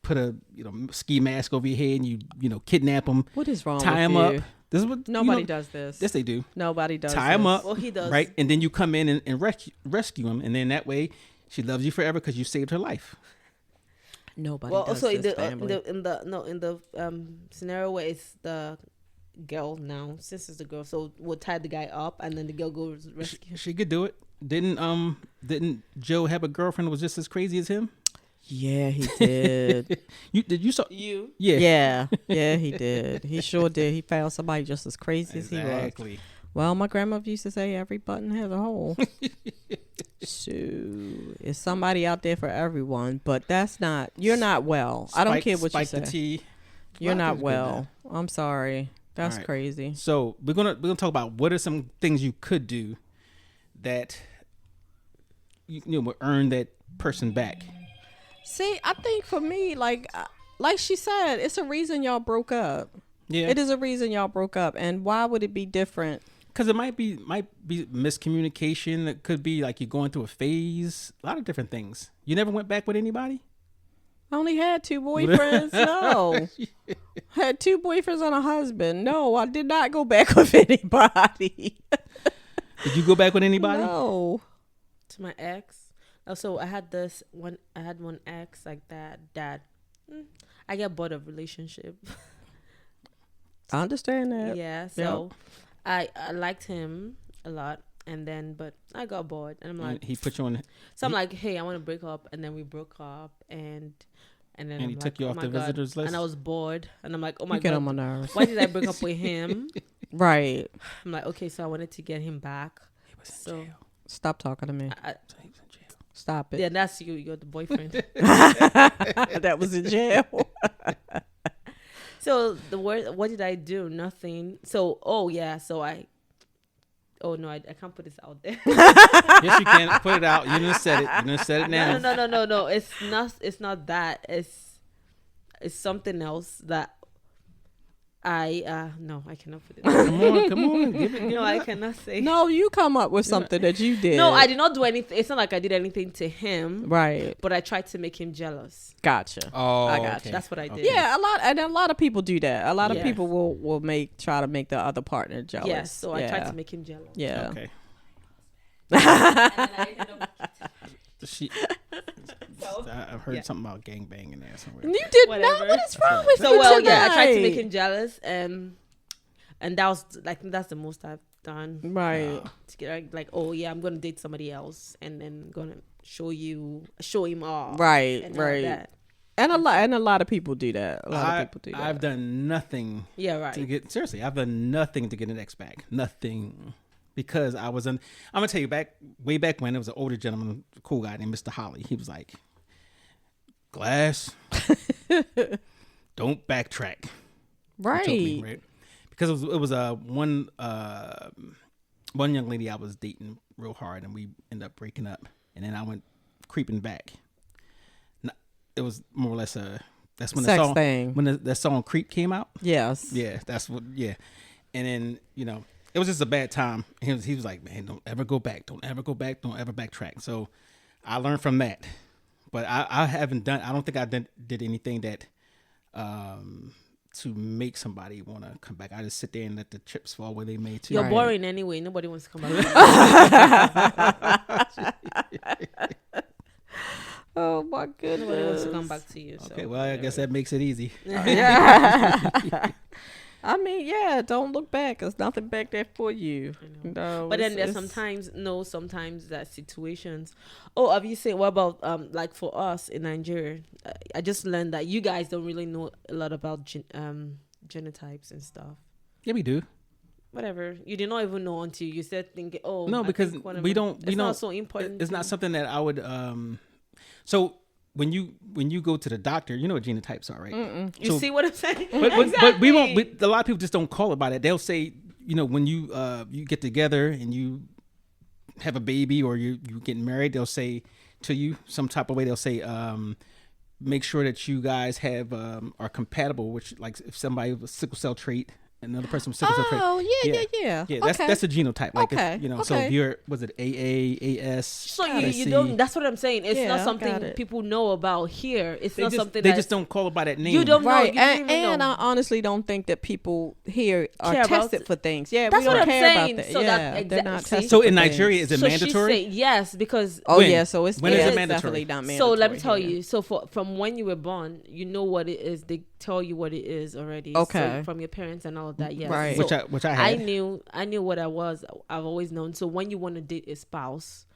put a ski mask over your head and you kidnap them. What is wrong tie with them you? up. This is what Nobody does this. Yes, they do. Nobody does Tie them this. up. Well, he does. Right, and then you come in and rescue them, and then that way she loves you forever because you saved her life. Nobody Well, does also this, in family. the scenario where it's the girl now, since it's the girl, so we'll tie the guy up and then the girl goes rescue. She could do it. Didn't Joe have a girlfriend that was just as crazy as him? Yeah, he did. You saw You? Yeah. Yeah, he did. He sure did. He found somebody just as crazy as he was. Exactly. Well, my grandmother used to say every button has a hole. So it's somebody out there for everyone, but you're not well. I don't care what you say. The tea. You're A lot of not things good well. I'm sorry. That's All right. crazy. So we're gonna talk about what are some things you could do that will earn that person back. See, I think for me, like she said, it's a reason y'all broke up. Yeah, It is a reason y'all broke up, and why would it be different? because it might be miscommunication. It could be like you're going through a phase. A lot of different things. You never went back with anybody. I only had 2 boyfriends. No. Had 2 boyfriends and a husband. No, I did not go back with anybody. Did you go back with anybody? No. To my ex. Also, I had one ex like that. I get bored of relationship. I understand that. Yeah. So I liked him a lot. And then, but I got bored, and I'm like, he put you on. So I'm like, hey, I want to break up, and then we broke up, and then he took you off the visitors list. And I was bored, and I'm like, oh my Get god, on my nerves. why did I break up with him? Right. I'm like, okay, so I wanted to get him back. He was in jail. Stop talking to me. He was in jail. Stop it. Yeah, that's you. You're the boyfriend. That was in jail. So what did I do? Nothing. So oh no, I can't put this out there. Yes, you can put it out. You done said it. You done said it now. No. It's not that. It's something else that I cannot put it. Come on. Give it. No, I cannot say. No, you come up with something that you did. No, I did not do anything. It's not like I did anything to him. Right. But I tried to make him jealous. Gotcha. Oh, I got okay. you. That's what I did. Yeah, a lot of people do that. A lot of Yes. people will try to make the other partner jealous. Yes, so I tried to make him jealous. Yeah. Okay. And then I ended up I've heard something about gangbang in there somewhere. You did Whatever. not. What is wrong with So you well, tonight? yeah, I tried to make him jealous, and that was like that's the most I've done. Right. To get like, oh yeah, I'm gonna date somebody else, and then gonna show him off. Right. And all Right. that. And a lot of people do that. A lot of people do that. I've done nothing Yeah, right. to get I've done nothing to get an ex back. Nothing. Because I'm gonna tell you way back when there was an older gentleman, a cool guy named Mr. Holly. He was like, Glass, don't backtrack. He told me, right? Because it was one young lady I was dating real hard, and we ended up breaking up, and then I went creeping back. It was more or less that's when Sex the song thing. when that song Creep came out. Yes. Yeah, that's what. Yeah, and then it was just a bad time. He was like, man, don't ever go back. Don't ever go back. Don't ever backtrack. So I learned from that. But I haven't done. I don't think I did anything that to make somebody want to come back. I just sit there and let the chips fall where they may too. You're Right. boring anyway. Nobody wants to come back. Oh my Nobody wants goodness. to come back to you. So Okay, well I guess that makes it easy. I mean, yeah, don't look back. There's nothing back there for you. No, But then there's it's- sometimes that situations. Oh, obviously, what about like for us in Nigeria? I just learned that you guys don't really know a lot about genotypes and stuff. Yeah, we do. Whatever, you did not even know until you said thinking. Oh, No, I because think one of we them- don't. It's not so important. It's not something that I would. So when you go to the doctor, you know what genotypes are, right? You see what I'm saying? But we won't. A lot of people just don't call it by that. They'll say, when you get together and you have a baby or you get married, they'll say to you some type of way. They'll say, make sure that you guys have are compatible. Which, like, if somebody with sickle cell trait, another person with sickle cell trait. Oh yeah. Yeah, that's a genotype. Like, Okay, so okay. if you're, was it AA, AS? So Got you C? don't. That's what I'm saying. It's Yeah, not got something it. people know about here. It's They not just, something they that just don't call it by that name. you don't know. Right, You don't and even know. I honestly don't think that people here are Care about tested it. for things. Yeah, That's we don't what I'm care saying. about that. So yeah, that- they're not see? tested. So for in things. Nigeria, is it so mandatory? She said yes because Oh When? yeah, so it's When is yeah, it it's mandatory? definitely not mandatory. So let me tell here. you. So from when you were born, you know what it is. They tell you what it is already. Okay. So from your parents and all of that. Yes. Right. So which I I had. knew what I was. I've always known. So when you want to date a spouse,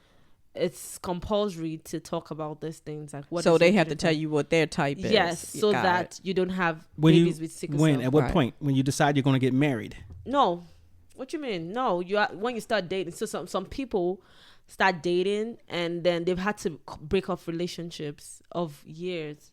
it's compulsory to talk about these things. Like what. So is they your have to tell genotype? you what their type is. Yes, so Got that it. you don't have When babies with sickle cell. at what Right. point when you decide you're going to get married? No, what you mean? No, when you start dating. So some people start dating and then they've had to break off relationships of years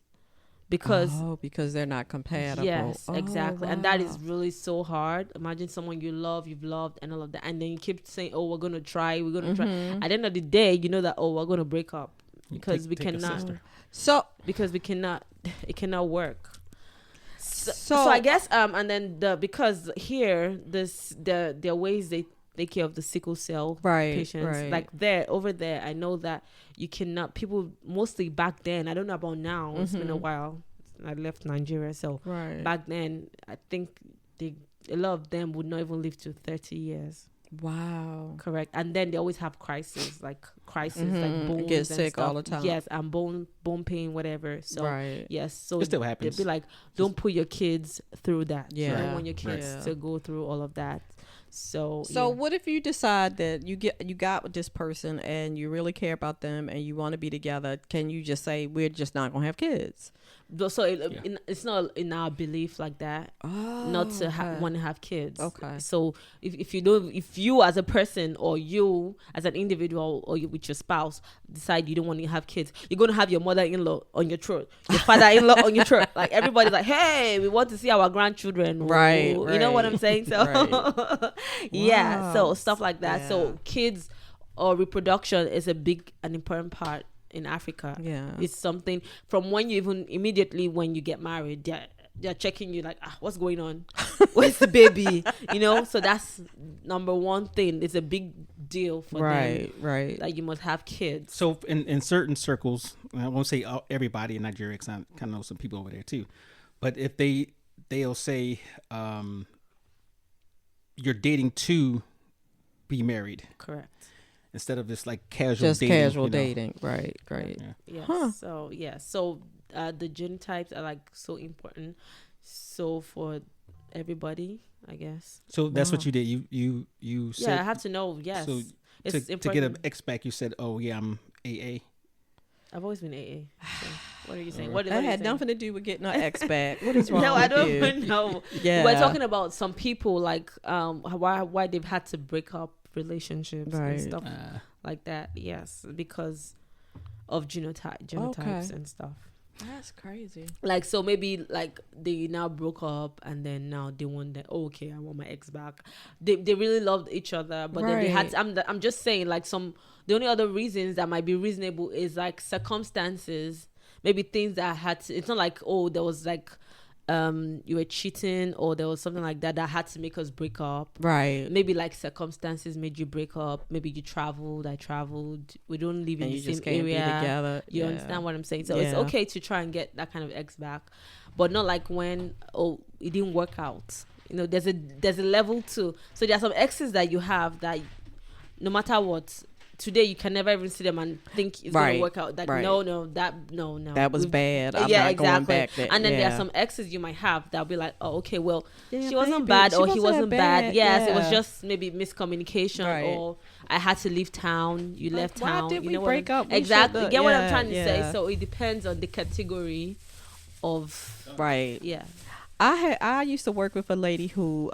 because because they're not compatible. yes, Oh, exactly, and that is wow. really so hard. Imagine someone you've loved, and all of that, and then you keep saying, "Oh, we're gonna try, we're gonna try." At the end of the day, you know that we're gonna break up because we Take a cannot. sister. So Because we cannot, it cannot work. So So- I guess and then because here there are ways they take care of the sickle cell Right, patients. right. Like over there, I know that you cannot. People mostly back then. I don't know about now. It's been a while. I left Nigeria, so Right. back then, I think a lot of them would not even live to 30 years. Wow. Correct. And then they always have crisis, like bones Get and sick stuff. all the time. Yes, and bone pain, whatever. So Right. yes, so It still happens. they'd be like, don't put your kids through that. You Yeah. don't want your kids Right. to go through all of that. So So yeah. what if you decide that you got with this person and you really care about them and you want to be together? Can you just say we're just not gonna have kids? So it's not in our belief like that. Not to want to have kids. Okay. So if you as a person or you as an individual or you with your spouse decide you don't want to have kids, you're going to have your mother-in-law on your throat, your father-in-law on your throat. Like everybody's like, hey, we want to see our grandchildren. Right, You know what I'm saying? So Right. yeah. Wow. So stuff like that. Yeah. So kids or reproduction is a big and important part in Africa. Yeah. It's something from when you even immediately when you get married, they're checking you like, what's going on? Where's the baby? So that's number one thing. It's a big deal for them. Right. That you must have kids. So in certain circles, I won't say everybody in Nigeria, because I kind of know some people over there too, but if they'll say you're dating to be married Correct. instead of just like casual Just dating. casual you know? dating. Right. Yeah. Yes. Huh. So yeah. So the genotypes are like so important. So for everybody, I guess. So that's what you did. You said Yeah, I have to know. Yes. so It's to important. get an X back. You said, "Oh yeah, I'm AA." I've always been AA. So what are you saying? Alright. What That are you had saying? nothing to do with getting our ex back. What is wrong No, with I don't you? even know. Yeah. We're talking about some people like why they've had to break up relationships Right. and stuff like that. Yes, because of genotypes and stuff. That's crazy. Like so maybe like they now broke up and then now they want that okay, I want my ex back. They really loved each other, but then they had to, I'm just saying like the only other reasons that might be reasonable is like circumstances, maybe things that had to, it's not like there was like you were cheating or there was something like that had to make us break up. Right. Maybe like circumstances made you break up. Maybe you traveled, I traveled. We don't live in And the you same just can't area. be together. You Yeah. understand what I'm saying? So it's Yeah. okay to try and get that kind of ex back, but not like when it didn't work out. There's a level to. So there are some exes that you have that no matter what. Today you can never even see them and think it's gonna work out. That no. That was bad. I'm yeah, not exactly. going back there. And then there Yeah. are some exes you might have that'll be like, oh, okay, well, Yeah, she wasn't baby, bad she or he wasn't wasn't bad. bad. Yes, it was Yeah. just maybe miscommunication Right. or I had to leave town. You Like, left why town. did you we know break up? We Exactly. should've- Get what I'm yeah, trying to say? yeah. So it depends on the category of Right. yeah. I used to work with a lady who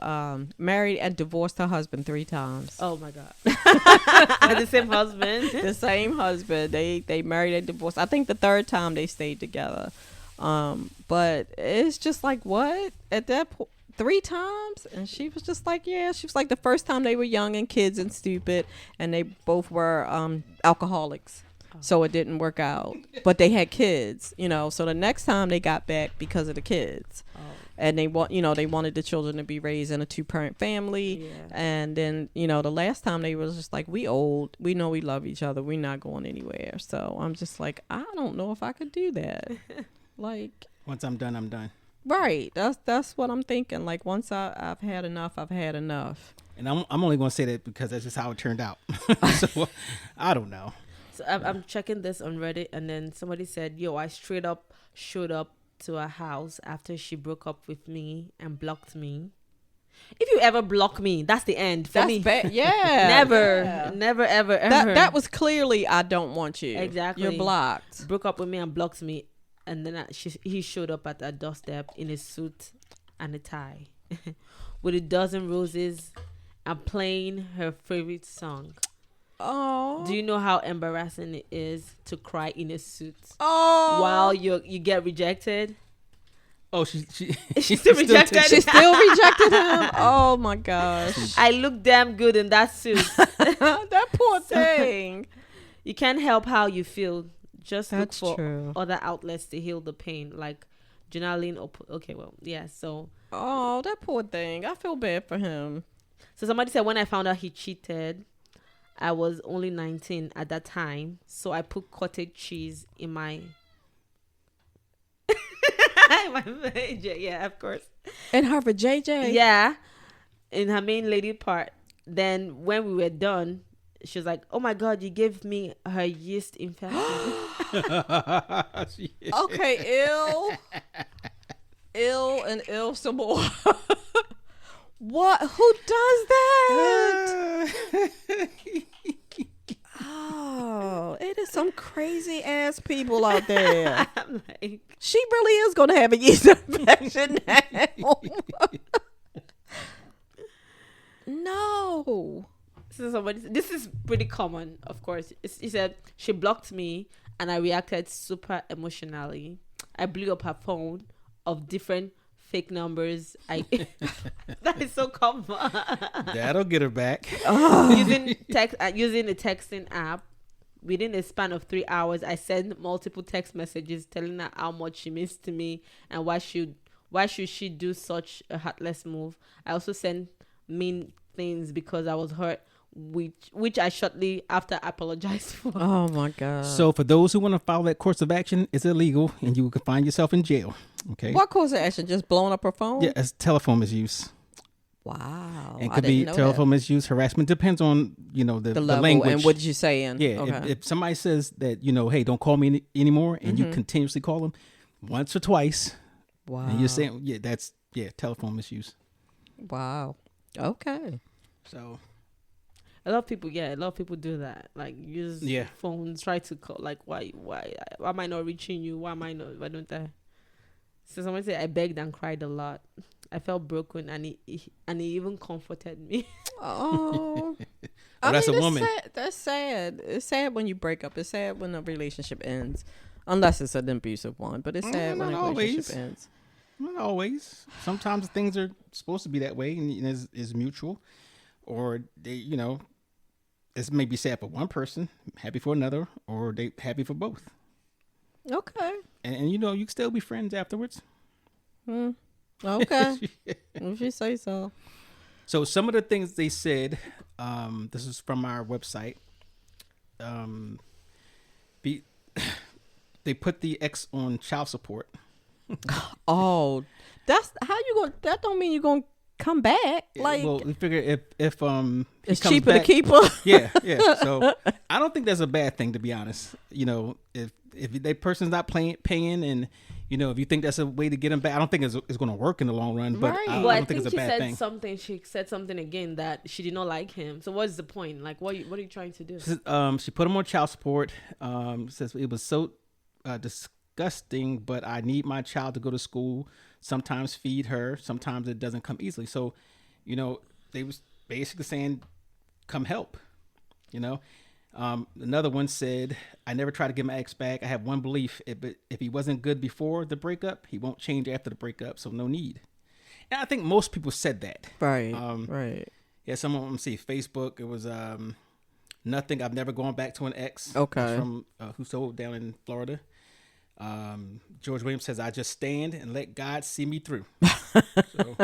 married and divorced her husband 3 times. Oh my God. The same husband. The same husband. They married and divorced. I think the 3rd time they stayed together. But it's just like, what? At that point, 3 times? And she was just like, yeah. She was like, the first time they were young and kids and stupid, and they both were alcoholics. So it didn't work out. But they had kids, So the next time they got back because of the kids. And they wanted the children to be raised in a 2-parent family. Yeah. And then, the last time they was just like, we old, we know we love each other. We're not going anywhere. So I'm just like, I don't know if I could do that. Like, Once I'm done, I'm done. right. That's what I'm thinking. Like once I've had enough, I've had enough. And I'm only going to say that because that's just how it turned out. So I don't know. So I'm checking this on Reddit, and then somebody said, "Yo, I straight up showed up to her house after she broke up with me and blocked me." If you ever block me, that's the end for That's me. bad. Yeah. Never, Yeah. never, ever, ever. That was clearly I don't want you. Exactly. You're blocked. broke up with me and blocked me, and then he showed up at her doorstep in a suit and a tie, with a dozen roses, and playing her favorite song. Oh. Do you know how embarrassing it is to cry in a suit while while you get rejected? Oh, she She's still rejected. she still rejected him? Oh my gosh. I look damn good in that suit. That poor thing. You can't help how you feel. Just That's look for true. other outlets to heal the pain, like journaling. Okay, well, yeah. So Oh, that poor thing. I feel bad for him. So somebody said when I found out he cheated, I was only 19 at that time. So I put cottage cheese in my... yeah, of course. And her for JJ. Yeah, in her main lady part. Then when we were done, she was like, "Oh my God, you gave me her yeast infection." Okay, ill and ill some more. What? Who does that? Oh, it is some crazy ass people out there. I'm like, She really is gonna have a yeast infection now. No. so somebody. This is pretty common, of course. He said she blocked me, and I reacted super emotionally. I blew up her phone of different fake numbers. That is so common. That'll get her back. using a texting app. Within a span of 3 hours, I sent multiple text messages telling her how much she means to me and why should she do such a heartless move. I also sent mean things because I was hurt, which I shortly after apologized for. Oh my God. So for those who want to follow that course of action, it's illegal and you can find yourself in jail. Okay. What course of action? Just blowing up her phone? Yeah, it's telephone misuse. Wow. It could be telephone misuse, harassment. Depends on, the level language. and what you saying. Yeah. Okay. If somebody says that, hey, don't call me anymore, and you continuously call them once or twice, Wow. and you're saying, that's telephone misuse. Wow. Okay. So A lot of people do that. Like use phones, try to call. Like why am I not reaching you? Why don't I? So someone said I begged and cried a lot. I felt broken, and he even comforted me. Oh, that's a woman. That's sad. It's sad when you break up. It's sad when a relationship ends, unless it's an abusive one. But it's sad when a relationship ends. Not always. Sometimes things are supposed to be that way, and is mutual, or they, it's maybe sad for one person, happy for another, or they happy for both. Okay. And you can still be friends afterwards. Okay. If you say so. So some of the things they said, this is from our website. They put the ex on child support. Oh, that's how you going. That don't mean you're gonna come back. Like, well, we figure if it's cheaper to keep her. Yeah. So I don't think that's a bad thing, to be honest. If that person's not paying, and if you think that's a way to get them back, I don't think it's going to work in the long run. But I don't think it's a bad thing. She said something again that she did not like him. So what's the point? Like, what are you trying to do? She put him on child support. Says it was so disgusting, but I need my child to go to school. Sometimes feed her. Sometimes it doesn't come easily. So, they was basically saying, "Come help." Another one said, "I never try to get my ex back. I have one belief: if he wasn't good before the breakup, he won't change after the breakup. So no need." And I think most people said that. Right. Right. Yeah. Some of them see Facebook. It was nothing. I've never gone back to an ex. Okay. From who sold down in Florida. George Williams says, "I just stand and let God see me through." So,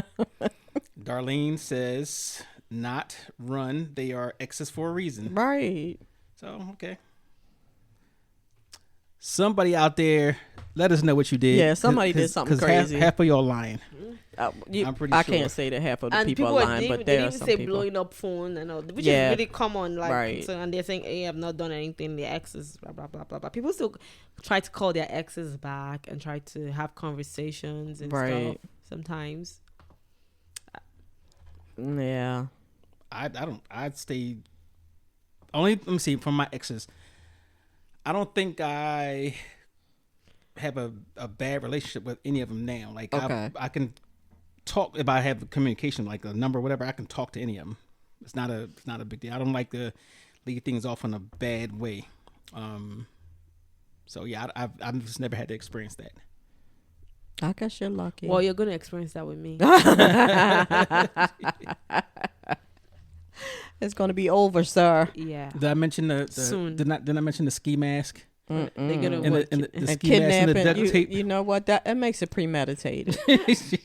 Darlene says, "Not run. They are exes for a reason." Right. So, okay. Somebody out there, let us know what you did. Yeah, somebody did something crazy. Half of y'all lying. I'm pretty I sure. can't say that half of the And people are lying, but there they are even some say people. blowing up phone and all, which Yeah. is really common. Like, Right. so, and they're saying, "Hey, I've not done anything." The exes, blah blah blah blah blah. People still try to call their exes back and try to have conversations and stuff. Sometimes. Yeah. I don't. I'd stay. Let me see. From my exes, I don't think I have a bad relationship with any of them now. Like, okay. I can talk if I have communication, like a number, or whatever. I can talk to any of them. It's not a big deal. I don't like to leave things off in a bad way. So yeah, I've just never had to experience that. I guess you're lucky. Well, you're gonna experience that with me. It's gonna be over, sir. Yeah. Did I mention Soon. Did I mention the ski mask? Mm-mm. They're gonna And what? the And ski mask and the kidnapping, duct tape. you know what? That makes it premeditated.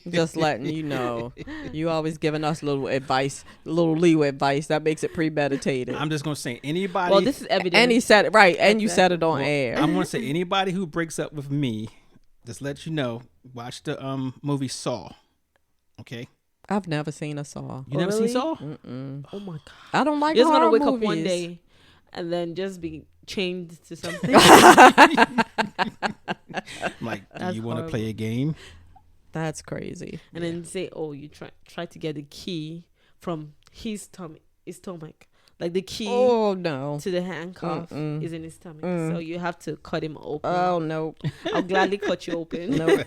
Just letting you know. You always giving us little advice, little leeway advice. That makes it premeditated. I'm just gonna say anybody. Well, this is evidence. And he said it right, and you said it on well, air. I'm gonna say anybody who breaks up with me, just let you know. Watch the movie Saw. Okay, I've never seen a Saw. you never seen really? Saw? Mm-mm. Oh my god! I don't like You're just horror gonna wake movies. up one day and then just be chained to something. Like, do That's you want to horrible. play a game? That's crazy. And then say, "Oh, you try to get the key from his stomach, like the key Oh no. to the handcuff Mm-mm. is in his stomach. Mm. So you have to cut him open. Oh no. I'll gladly cut you open. No.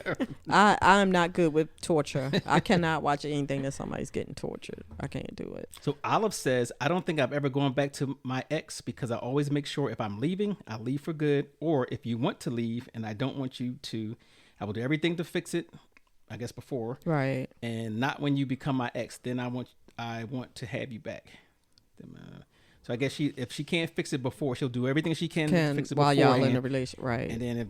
I'm not good with torture. I cannot watch anything that somebody's getting tortured. I can't do it. So Olive says, I don't think I've ever gone back to my ex because I always make sure if I'm leaving, I leave for good. Or if you want to leave and I don't want you to, I will do everything to fix it. I guess before, Right. and not when you become my ex. Then I want to have you back. So I guess if she can't fix it before, she'll do everything she can to fix it while y'all in a beforehand. relationship, right? And then if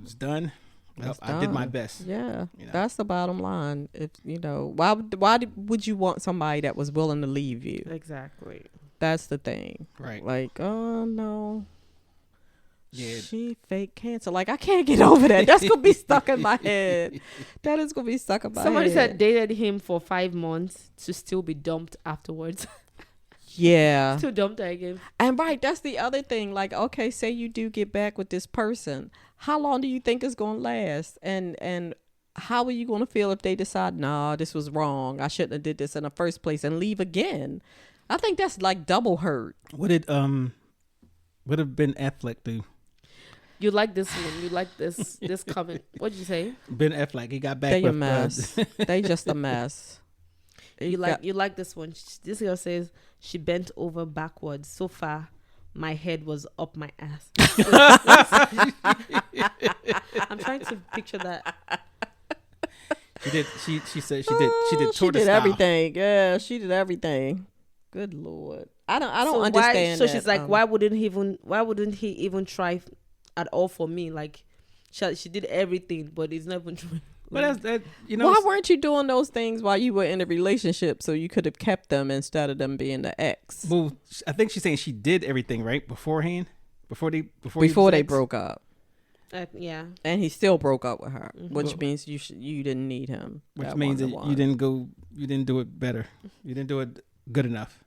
it's done, well, It's I did my done. best. Yeah, You know. that's the bottom line. If why would you want somebody that was willing to leave you? Exactly. That's the thing. Right. Like, oh no. Yeah. She fake cancer. Like, I can't get over that. That's gonna be stuck in my head. That is gonna be stuck in my Somebody head. said dated him for 5 months to still be dumped afterwards. Yeah. Still dumped her again. And right, that's the other thing. Like, okay, say you do get back with this person. How long do you think it's gonna last? And how are you gonna feel if they decide, nah, this was wrong. I shouldn't have did this in the first place and leave again? I think that's like double hurt. What did would have Ben Affleck do? You like this one. You like this comment. What'd you say? Ben Affleck, he got back They with a mess. They just a mess. You like this one. This girl says she bent over backwards so far my head was up my ass. I'm trying to picture that. She did. She said she did. She did. She tortoise did style. everything. Yeah, she did everything. Good Lord. I don't So understand. So that. she's like, why wouldn't he even try at all for me? Like, she did everything, but it's not even true. But that's that. You know. Why weren't you doing those things while you were in a relationship so you could have kept them instead of them being the ex? Well, I think she's saying she did everything right beforehand, before they broke up, Yeah. and he still broke up with her, which Well, means you didn't need him. Which That means that wasn't you didn't do it better. You didn't do it good enough.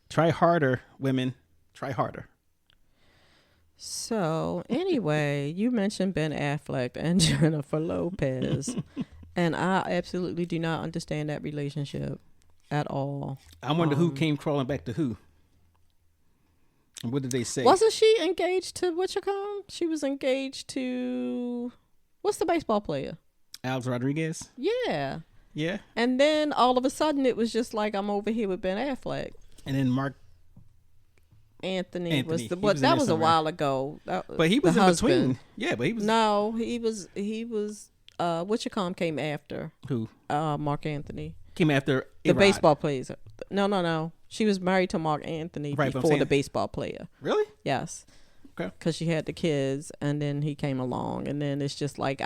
Try harder, women. Try harder. So anyway, you mentioned Ben Affleck and Jennifer Lopez, and I absolutely do not understand that relationship at all. I wonder who came crawling back to who. And what did they say? Wasn't she engaged to whatchamacallit? She was engaged to what's the baseball player? Alex Rodriguez? Yeah. Yeah. And then all of a sudden it was just like I'm over here with Ben Affleck. And then Mark. Anthony was He the was but in that there was a somewhere. while ago. But he was the in husband. between. Yeah, but he was. No, he was whatchamacallit came after Who? Mark Anthony. Came after The A-Rod. baseball player. No. She was married to Mark Anthony Right, but I'm before saying- the baseball player. Really? Yes. Okay. Because she had the kids, and then he came along, and then it's just like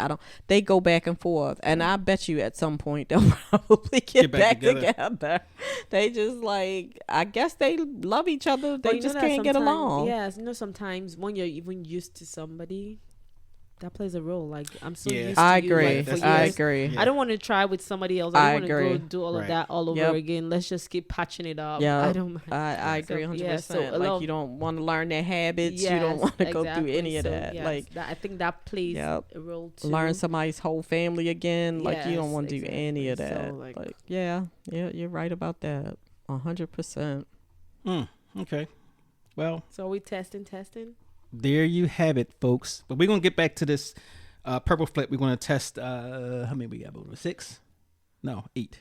they go back and forth, and I bet you at some point they'll probably get back together. They just like, I guess they love each other. They just can't get along. Yes, sometimes when you're even used to somebody, that plays a role. Like, I'm so Yeah. used to I you, agree. like, for I years. agree. Yeah. I don't want to try with somebody else. I I don't want to agree. go do all of Right. that all over Yep. again. Let's just keep patching it up. Yeah, I don't mind. I So, agree 100%. yeah, so a Like, lot- you don't want to learn their habits. You Yes, don't want to go through exactly. any of So, that. yes, Like, I think that plays Yep. a role too. learn somebody's whole family again. Like, you don't Yes, want to do any of exactly. that. So, like- yeah, you're right about that. 100%. Okay. Well, So are we testing? there you have it, folks. But we're going to get back to this purple flip. We're going to test, how many we got? Over 6? No, 8.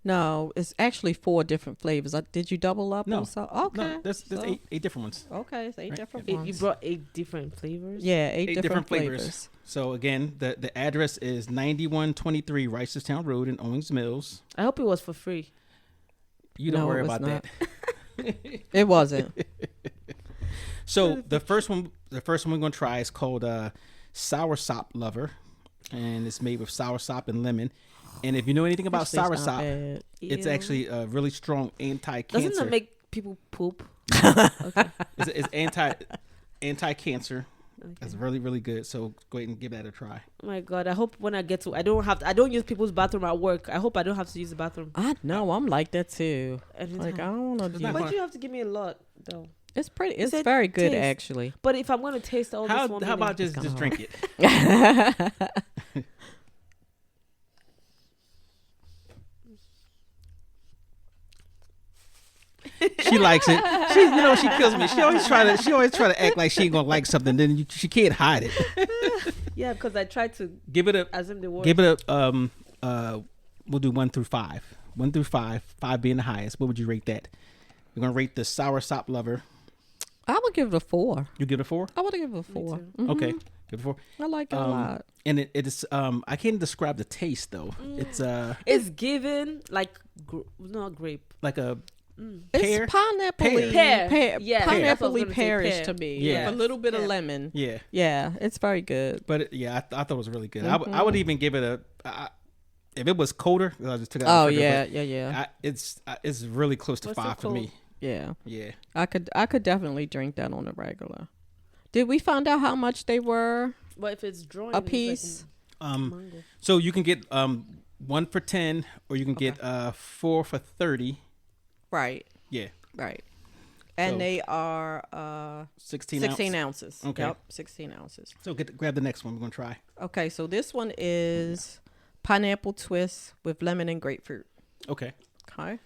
No, it's actually 4 different flavors. Did you double up? No. on some? Okay. No, there's So- 8 different ones. Okay, it's 8 Right. different You ones. brought 8 different flavors. Yeah, 8 8 different, different flavors. flavors. So again, the address is 9123 Ricerstown Road in Owings Mills. I hope it was for free. You don't No, worry it was about not. that. It wasn't. So the first one we're gonna try is called Sour Sop Lover, and it's made with sour sop and lemon. And if you know anything about sour sop, it's actually a really strong anti-cancer. Doesn't it make people poop? Okay. It's anti-cancer. Okay. That's really, really good. So go ahead and give that a try. Oh my God, I hope when I get to, I don't use people's bathroom at work. I hope I don't have to use the bathroom. I know, I'm like that too. Anytime. Like I don't want to do. But you have to give me a lot though. It's pretty. It's very good taste. actually. But if I'm gonna taste all this one, how about just drink it? She likes it. She kills me. She always try to act like she ain't gonna like something. Then she can't hide it. Yeah, because I tried to give it a. We'll do 1 through 5. 1 through 5. 5 being the highest. What would you rate that? We're gonna rate the Sour Sop Lover. I would give it a 4. You give it a 4? I would give it a 4. Mm-hmm. Okay, give it a 4. I like it a lot. And it is. I can't describe the taste though. It's given like not grape. Like a. Pear? It's pineapple-y. Pear. Yeah, pineapple-y pearish to me. Yeah. With a little bit of lemon. Yeah. Yeah, it's very good. But I thought it was really good. Mm-hmm. I would even give it if it was colder, I just took it out. Oh yeah. It's really close to 5 for me. Yeah. Yeah. I could definitely drink that on a regular. Did we find out how much they were? But if it's drawing a piece, so you can get 1 for 10, or you can get 4 for 30. Right. Yeah. Right. And they are 16 ounces. Okay. Yep, 16 ounces. So grab the next one we're going to try. Okay, so this one is pineapple twist with lemon and grapefruit. Okay. Okay.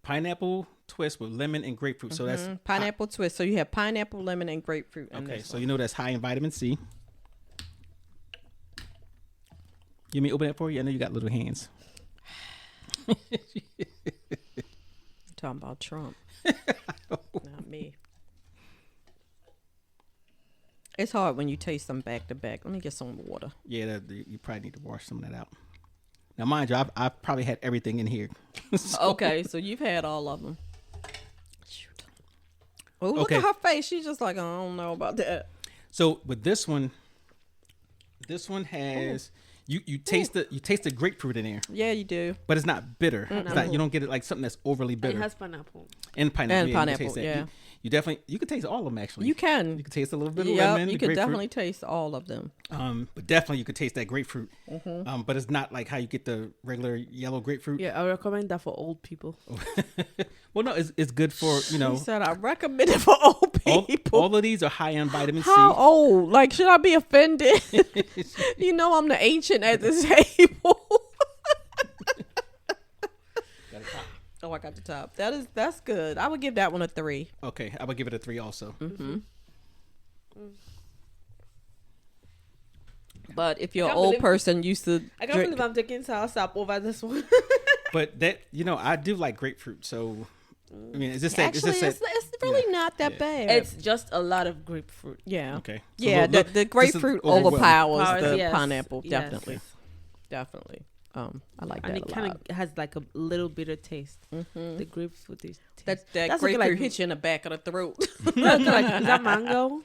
Pineapple twist with lemon and grapefruit. Mm-hmm. So that's pineapple twist. So you have pineapple, lemon, and grapefruit. Okay, so that's high in vitamin C. You mean open it for you? I know you got little hands. Talking about Trump. Not me. It's hard when you taste them back to back. Let me get some water. Yeah, you probably need to wash some of that out. Now, mind you, I've probably had everything in here. Okay, so you've had all of them. Shoot. Oh, look at her face. She's just like, I don't know about that. So with this one has you taste the grapefruit in there. Yeah, you do. But it's not bitter. It's not, you don't get it like something that's overly bitter. It has pineapple. And pineapple. And pineapple, yeah. You definitely can taste all of them actually. You can. You can taste a little bit of lemon. You could definitely taste all of them. But definitely you could taste that grapefruit. Mm-hmm. But it's not like how you get the regular yellow grapefruit. Yeah, I recommend that for old people. Well, no, it's good for She said I recommend it for old people. All of these are high in vitamin C. How old? Like, should I be offended? You know I'm the ancient at this table. Oh, I got the top. That's good. I would give that one a 3. Okay, I would give it a 3 also. Mm-hmm. But if you're an old person used to, I can't believe I'm taking sour sop over this one. But that I do like grapefruit, so I mean, it's really not that bad. It's just a lot of grapefruit. Yeah. Okay. So yeah, the grapefruit overpowers the pineapple. Yes. Definitely. I like that and a it lot. kind of has like a little bitter taste. Mm-hmm. The grapefruit taste. That grapefruit hits you in the back of the throat. Is that mango?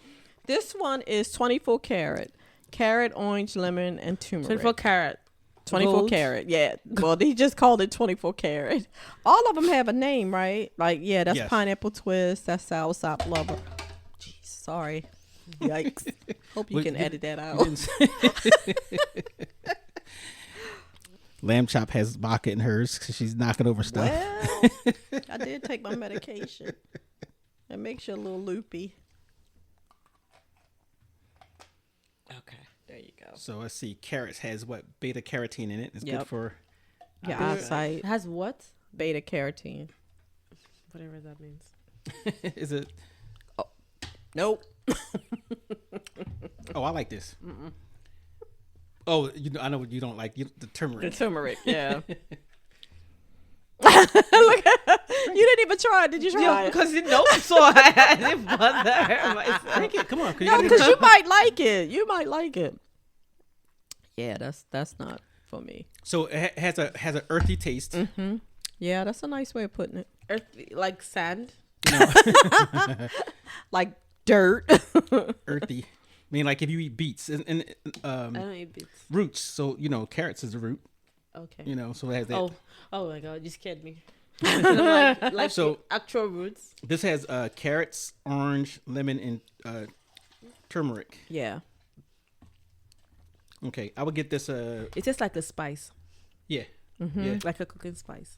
This one is 24 karat. Carrot, orange, lemon, and turmeric. 24 karat. 24 Gold. karat, yeah. Well, they just called it 24 karat. All of them have a name, right? Like, yeah, that's pineapple twist. That's sour sop lover. Jeez, sorry. Yikes. Hope you can edit that out. Lamb Chop has vodka in hers because she's knocking over stuff. Well, I did take my medication. It makes you a little loopy. Okay, there you go. So let's see. Carrots has what? Beta carotene in it. It's good for your eyesight. It has what? Beta carotene. Whatever that means. Is it? Oh, nope. Oh, I like this. Mm-mm. Oh, I know what you don't like. The turmeric. The turmeric, yeah. Look, you didn't even try it. Did you try it? Because so I didn't bother myself. Come on. No, because you might like it. You might like it. Yeah, that's not for me. So it has an earthy taste. Mm-hmm. Yeah, that's a nice way of putting it. Earthy, like sand. No. Like Dirt. Earthy. I mean, like if you eat beets and I don't eat beets. roots, so carrots is a root. Okay. So it has that. Oh my god, you scared me. like So- actual roots. This has carrots, orange, lemon, and turmeric. Yeah. Okay, I would get this. It tastes like a spice, Yeah, Mm-hmm. yeah. like a cooking spice.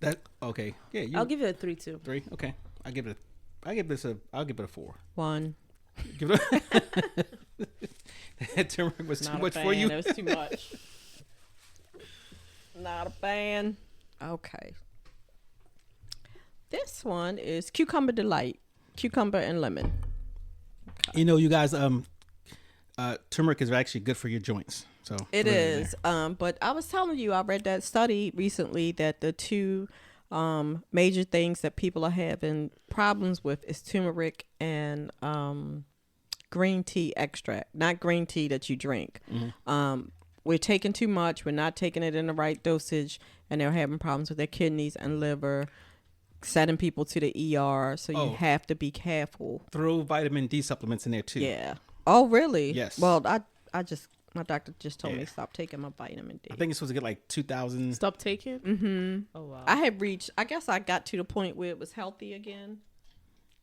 That okay. Yeah, I'll give it a 3 too. 3. Okay, I'll give it a 4. 1. Give it that turmeric was too much for you. It was too much. Not a fan. Okay. This one is Cucumber Delight. Cucumber and lemon. You guys, turmeric is actually good for your joints. So It is. But I was telling you, I read that study recently that the two major things that people are having problems with is turmeric and green tea extract. Not green tea that you drink. We're taking too much. We're not taking it in the right dosage, and they're having problems with their kidneys and liver, sending people to the ER. So you have to be careful. Throw vitamin D supplements in there too. Yeah. Oh, really? Yes. Well, my doctor just told me to stop taking my vitamin D. I think it's supposed to get like 2,000. Stop taking. Mm-hmm. Oh wow. I guess I got to the point where it was healthy again.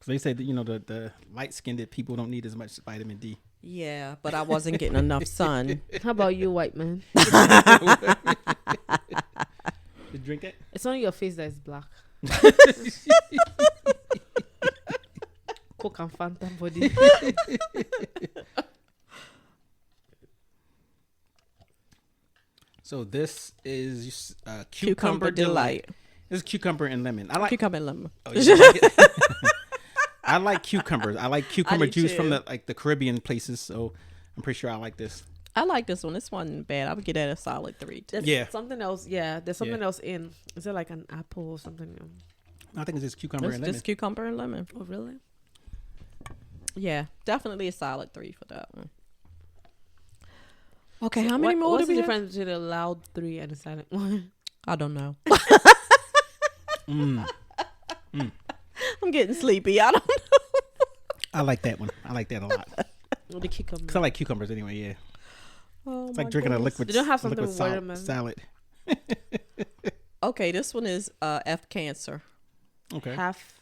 So they say that the light skinned people don't need as much vitamin D. Yeah, but I wasn't getting enough sun. How about you, white man? You drink it? It's only your face that is black. Coke and Fanta body. So this is Cucumber Delight. This is cucumber and lemon. I like Cucumber and lemon. Oh, you like it? I like cucumbers. I like cucumber do juice from too. the Caribbean places. So I'm pretty sure I like this. I like this one. This wasn't bad. I would get that a solid 3 too. There's Yeah. something else. Yeah, there's something else in. Is it like an apple or something? I think it's just cucumber It's and lemon. just cucumber and lemon. Oh, really? Yeah, definitely a solid 3 for that one. Okay, how many more What's do we the have? difference between a loud 3 and a silent 1? I don't know. Mm. I'm getting sleepy. I don't know. I like that one. I like that a lot. The cucumber. Cause I like cucumbers anyway. Yeah, Oh, it's my like drinking a goodness. liquid. They don't have something liquid with salad. watermelon. Salad. Okay, this one is F cancer. Okay. Half.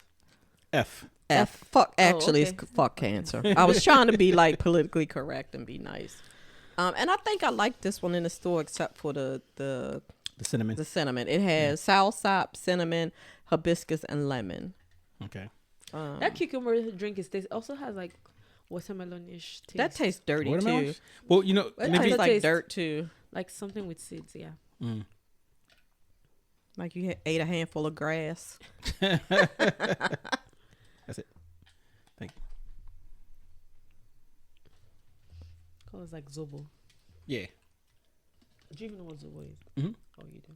F. F. Fuck. Actually, okay. it's fuck cancer. I was trying to be like politically correct and be nice. And I think I like this one in the store, except for the cinnamon. cinnamon. It has soursop, cinnamon, hibiscus, and lemon. Okay. That cucumber drink also has like watermelon-ish taste. That tastes dirty Watermelon? too. Well, It maybe tastes like taste- dirt too. like something with seeds. Yeah. Mm. Like you ate a handful of grass. That's it. Thank you. Oh, it's like zobo. Yeah. Do you even know what zobo is? Mhm. Oh, you do.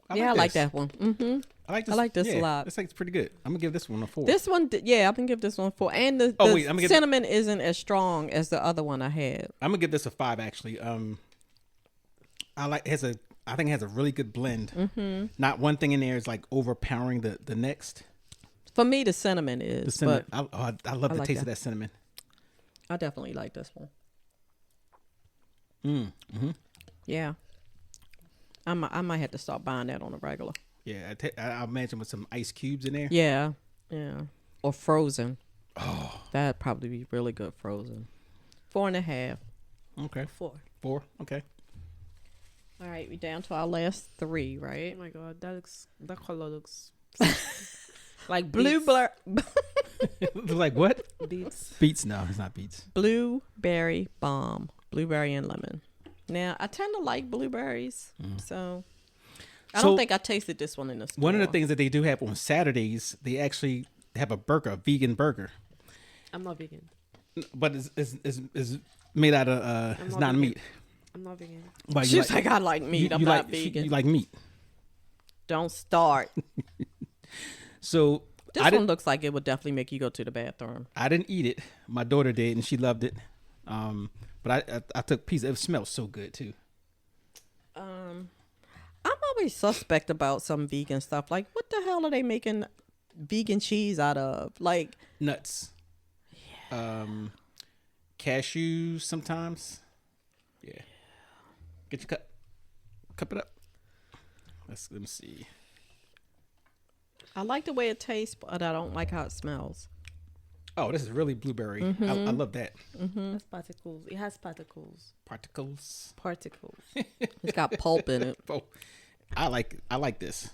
I like this. that one. Mm-hmm. I like this. I like this a yeah, lot. This like it's pretty good. I'm gonna give this one a 4. This one, I'm gonna give this one 4. And the Oh, wait, I'm gonna give- cinnamon isn't as strong as the other one I had. I'm gonna give this a 5 actually. I think it has a really good blend. Mm-hmm. Not one thing in there is like overpowering the next. For me, the cinnamon The is. cinnamon. But I love the like taste that. of that cinnamon. I definitely like this one. Mm-hmm. Yeah. I might have to start buying that on a regular. Yeah, I imagine with some ice cubes in there. Yeah. Yeah. Or frozen. Oh. That'd probably be really good frozen. 4.5. Okay. 4. 4. Okay. All right, we down to our last 3, Oh right? my god, that color looks like Blue beets. Like what? Beets. Beets? No, it's not beets. Blueberry bomb. Blueberry and lemon. Now, I tend to like blueberries, so I don't think I tasted this one in the store. One of the things that they do have on Saturdays, they actually have a vegan burger, I'm not vegan. but it's made out of it's not vegan. meat. I'm not vegan. But She's like, I like meat. I'm not vegan. You like meat. Don't start. So This one looks like it would definitely make you go to the bathroom. I didn't eat it. My daughter did, and she loved it. But I took a piece. It smells so good too. I'm always suspect about some vegan stuff. Like, what the hell are they making vegan cheese out of? Like nuts. Yeah. Cashews sometimes. Yeah. Get your cup. Cup it up. Let me see. I like the way it tastes, but I don't like how it smells. Oh, this is really blueberry. I love that. That's particles. It has particles. Particles. It's got pulp in it. Oh, I like this.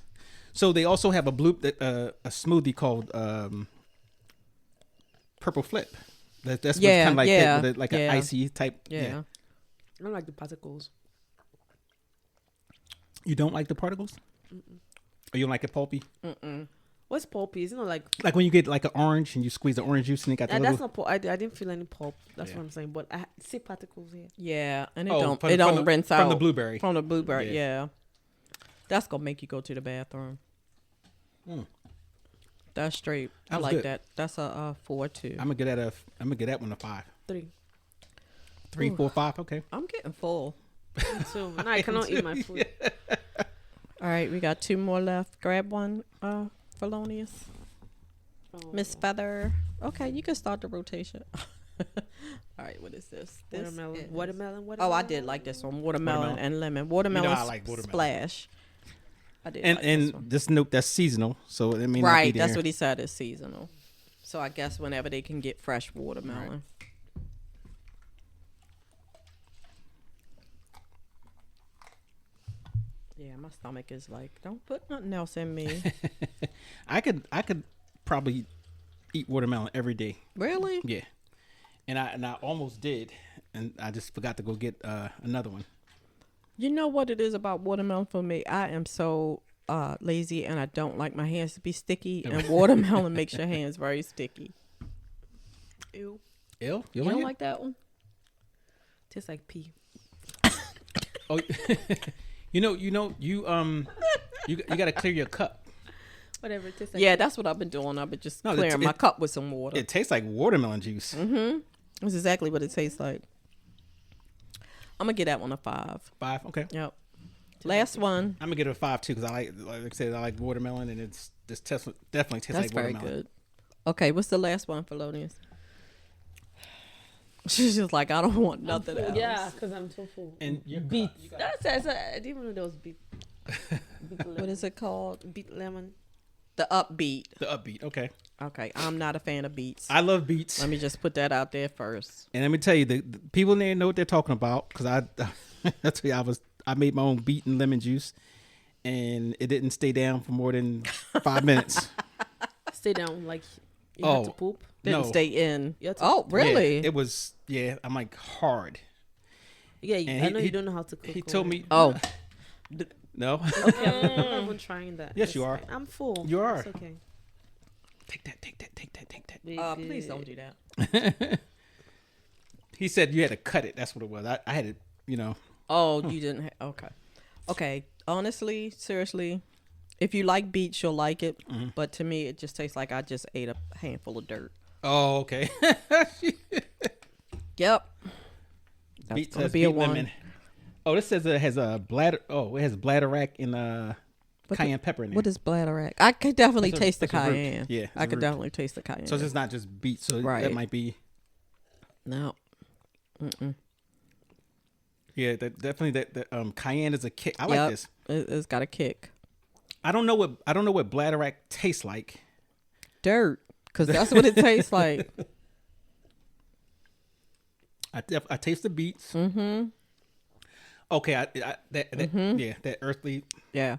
So they also have a smoothie called Purple Flip. That's kind of like that, with like an icy type. Yeah. I don't like the particles. You don't like the particles? Or you don't like it pulpy? What's pulpy? Isn't it like when you get like an orange and you squeeze the orange juice and it got the that's little... not pulp. I didn't feel any pulp. That's what I'm saying. But I see particles here. Yeah, and it from don't rinse out from the blueberry. From the blueberry, yeah. That's gonna make you go to the bathroom. That's straight. I like good. that. That's a 4 too. I'm gonna get that one a 5. 3. 3, 4, 5. Okay. I'm getting full. So now I cannot eat my food. All right, we got 2 more left. Grab one, Felonious. Miss Feather. Okay, you can start the rotation. All right, what is this? Watermelon. Oh, I did like this one. Watermelon and lemon. Watermelon, I like watermelon. splash. I did And like this one. just note that's seasonal, so it may not be Right, there. that's what he said is seasonal. So I guess whenever they can get fresh watermelon. Right. Yeah, my stomach is like, don't put nothing else in me. I could probably eat watermelon every day. Really? Yeah, and I almost did, and I just forgot to go get another one. You know what it is about watermelon for me? I am so lazy and I don't like my hands to be sticky, and watermelon makes your hands very sticky. Ew. Ew? You don't like that one? Tastes like pee. Oh, you gotta clear your cup. Whatever. It tastes like Yeah, that's what I've been doing. I've been just clearing my cup with some water. It tastes like watermelon juice. That's exactly what it tastes like. I'm gonna get that one a 5. 5, okay. Yep. Last one. I'm gonna get it a 5 too, because like I said, I like watermelon, and it's just definitely tastes That's like very watermelon. good. Okay, what's the last one, Felonious? She's just like, I don't want nothing else. Yeah, because I'm so full. And your beets. I didn't even know there was beet. What is it called? Beet lemon. The upbeat. The upbeat, okay. Okay, I'm not a fan of beets. I love beets. Let me just put that out there first. And let me tell you, the people in there know what they're talking about, because that's why I made my own beet and lemon juice, and it didn't stay down for more than 5 minutes. Stay down like you had to poop. Didn't No. stay in. You had to- Oh, really? Yeah, it was. Yeah, I'm like hard. Yeah, And I know you don't know how to cook. He told me. Oh, No. Okay, I'm not even trying that. Yes, It's you are. fine. I'm full. You are. It's okay. Take that. please don't do that. He said you had to cut it. That's what it was. I had it. Oh, you didn't. Okay. Okay. Honestly, seriously, if you like beets, you'll like it. But to me, it just tastes like I just ate a handful of dirt. Oh, okay. Yep. That's Beets gonna has be a beet 1. lemon. Oh, this says it has a bladder. Oh, it has bladderwrack and cayenne pepper in there. What is bladderwrack? I could definitely That's a- taste the that's a root. cayenne. Yeah, it's I a could root. definitely taste the cayenne. So it's not just beets. So Right. that might be. No. Mm-mm. Yeah, that cayenne is a kick. I Yep. like this. It's got a kick. I don't know what bladderwrack tastes like. Dirt, because that's what it tastes like. I taste the beets. Mm-hmm. Okay, yeah, that earthly. Yeah.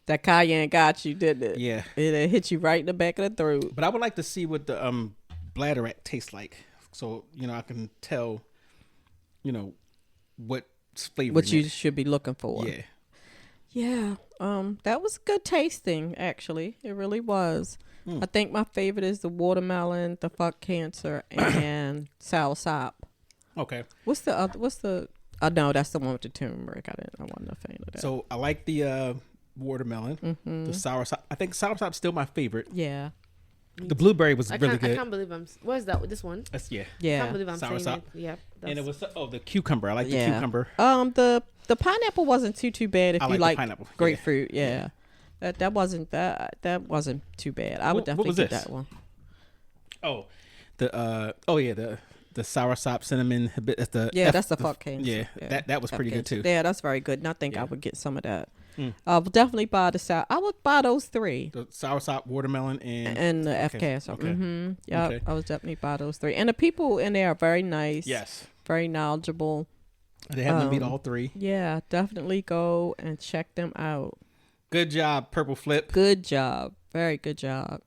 That cayenne got you, didn't it? Yeah, It hit you right in the back of the throat. but I would like to see what the bladderwrack tastes like, so I can tell, what flavor. What in you it. should be looking for. Yeah. Yeah. That was good tasting, actually. It really was. I think my favorite is the watermelon, the fuck cancer, and sour sop. Okay. What's the other? No, that's the one with the turmeric. I wasn't a fan of that. So I like the watermelon, the sour sop. I think sour sop's still my favorite. yeah. The blueberry was I really good. can't believe where's that? This one? That's I can't Yeah. believe I'm Sour saying sop. it. Yeah. And it was the cucumber. I like the cucumber. The pineapple wasn't too bad if I you like like the pineapple. grapefruit. Yeah. That wasn't too bad. I would definitely get that one. Oh, the soursop cinnamon. That's the fuck cane. Yeah, that was pretty good too. Yeah, that's very good. And I think I would get some of that. I would definitely buy I would buy those 3. The soursop, watermelon, and the FCAS. Okay. Yeah, Okay. I would definitely buy those 3. And the people in there are very nice. Yes. Very knowledgeable. They have to meet all 3. Yeah, definitely go and check them out. Good job, Purple Flip. Good job. Very good job.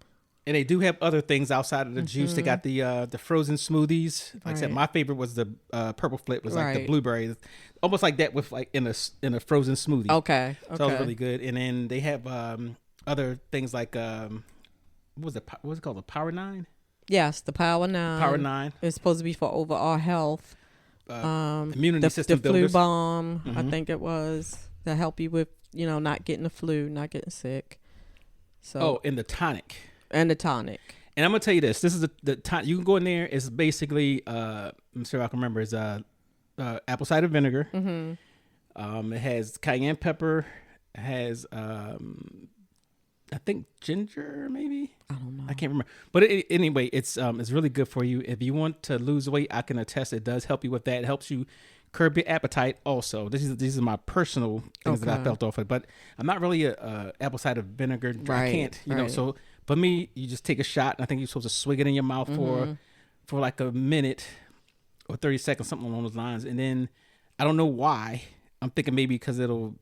And they do have other things outside of the juice. They got the frozen smoothies. Like I said, my favorite was the Purple Flip. Was like the blueberry, almost like that with like in a frozen smoothie. Okay. So that was really good. And then they have other things like what was it called? The Power 9. Yes, the Power 9. Power 9. It's supposed to be for overall health. Immunity system the flu builders. bomb. I think it was to help you with not getting the flu, not getting sick. So and the tonic. And the tonic. And I'm gonna tell you this. This is the tonic. You can go in there. It's basically I'm sure I can remember. It's apple cider vinegar. Mm-hmm. It has cayenne pepper. It has I think ginger, maybe. I don't know. I can't remember. But anyway, it's really good for you. If you want to lose weight, I can attest it does help you with that. It helps you curb your appetite also. These are my personal things that I felt off it. But I'm not really a apple cider vinegar. I can't, know. So for me, you just take a shot, and I think you're supposed to swig it in your mouth for like a minute or 30 seconds, something along those lines. And then I don't know why. I'm thinking maybe because it'll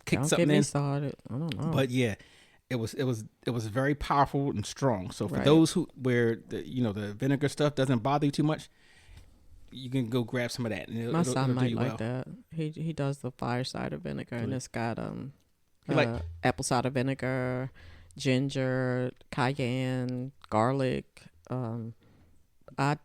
kick something in. Don't get me started. I don't know. But yeah. It was very powerful and strong. So for those where the vinegar stuff doesn't bother you too much, you can go grab some of that. And my son it'll might do like well. that. He does the fire cider vinegar, and it's got like apple cider vinegar, ginger, cayenne, garlic. I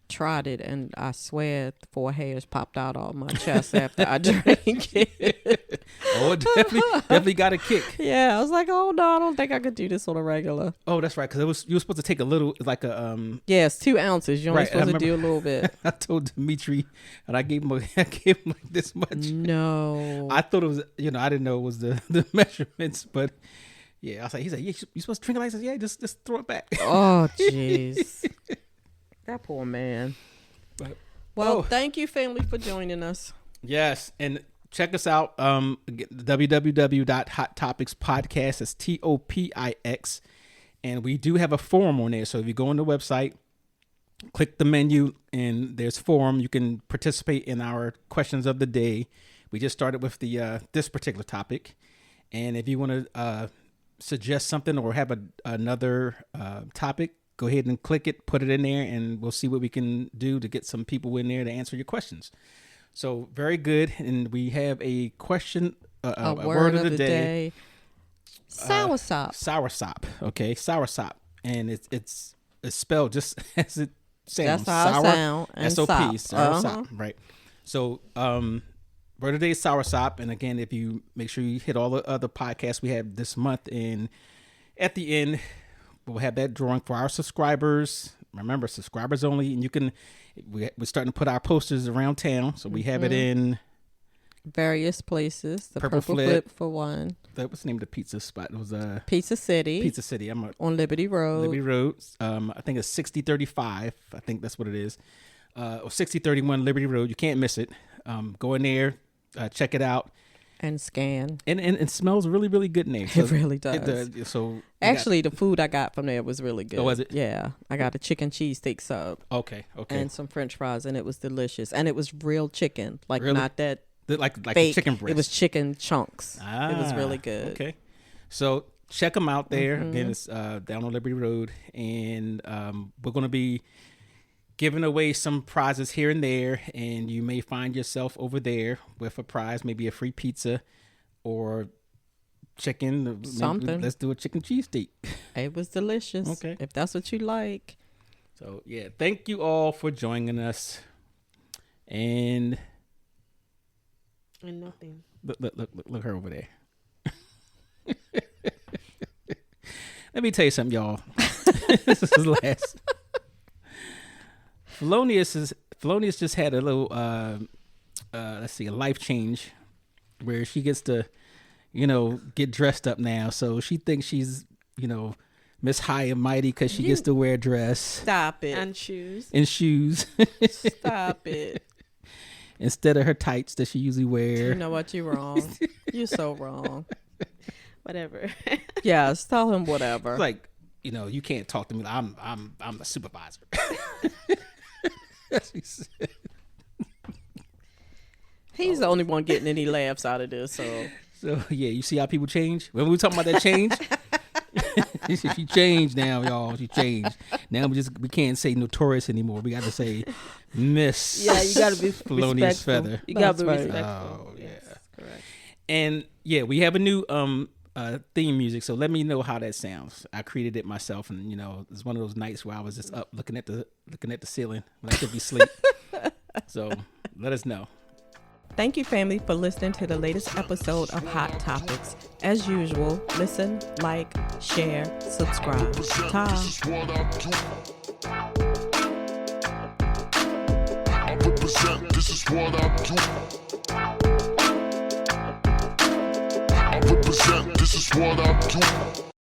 tried it, and I swear 4 hairs popped out on my chest after I drank it. Oh, it definitely got a kick. Yeah, I was like, oh no, I don't think I could do this on a regular. Oh, that's right, because you were supposed to take a little, like a Yeah, it's 2 ounces. You're only supposed to do a little bit. I told Dimitri, and I gave him like this much. No, I thought it was, I didn't know it was the measurements, but yeah, I was like, yeah, you supposed to drink it like this? Yeah, just throw it back. Oh, jeez. That poor man. Well, thank you, family, for joining us. Yes, and check us out. www.hottopixpodcast. It's TOPIX, and we do have a forum on there. So if you go on the website, click the menu, and there's forum. You can participate in our questions of the day. We just started with the this particular topic, and if you want to suggest something or have another topic, go ahead and click it, put it in there, and we'll see what we can do to get some people in there to answer your questions. So very good. And we have a question, a word of the day. Soursop. Soursop. Okay. Soursop. And it's spelled just as it sounds. That's how it sounds. S-O-P. Soursop. Right. So, word of the day is soursop. And again, if you make sure you hit all the other podcasts we have this month, and at the end, we'll have that drawing for our subscribers. Remember, subscribers only, and we're starting to put our posters around town, so we have it in various places. The Purple Flip for one. What's the name of the pizza spot? It was Pizza City. Pizza City. On Liberty Road. Liberty Road. I think it's 6035. I think that's what it is. Or 6031 Liberty Road. You can't miss it. Go in there, check it out. And scan. And it smells really, really good in there. So it really does. So actually, the food I got from there was really good. Oh, was it? Yeah. I got a chicken cheesesteak sub. Okay. And some French fries, and it was delicious. And it was real chicken, like really? Not that like fake. Chicken breast. It was chicken chunks. It was really good. Okay. So check them out there. Again, it's down on Liberty Road, and we're going to be giving away some prizes here and there, and you may find yourself over there with a prize, maybe a free pizza or chicken. Something. Let's do a chicken cheesesteak. It was delicious. Okay. If that's what you like. So, yeah, thank you all for joining us. And nothing. Look her over there. Let me tell you something, y'all. This is last. Felonious just had a little a life change where she gets to get dressed up now. So she thinks she's, Miss High and Mighty because she gets to wear a dress. Stop it. And shoes. And shoes. Stop it. Instead of her tights that she usually wear. You know what? You're wrong. You're so wrong. Whatever. Yes, tell him whatever. It's like, you can't talk to me. I'm a supervisor. That's what he said. He's the only one getting any laughs out of this. So yeah, you see how people change? When we were talking about that change, she changed now, y'all. She changed. Now we can't say notorious anymore. We got to say Miss. Yeah, you got to be Felonious respectful. Feather. You got to be That's right. respectful. Oh yeah, Yes, correct. and yeah, we have a new theme music. So let me know how that sounds. I created it myself, and it's one of those nights where I was just up looking at the ceiling when I could be asleep. So let us know. Thank you, family, for listening to the latest episode of Hot Topix. As usual, listen, like, share, subscribe. Ta. This is what I do. I represent, this is what I do. I represent, this is what I do.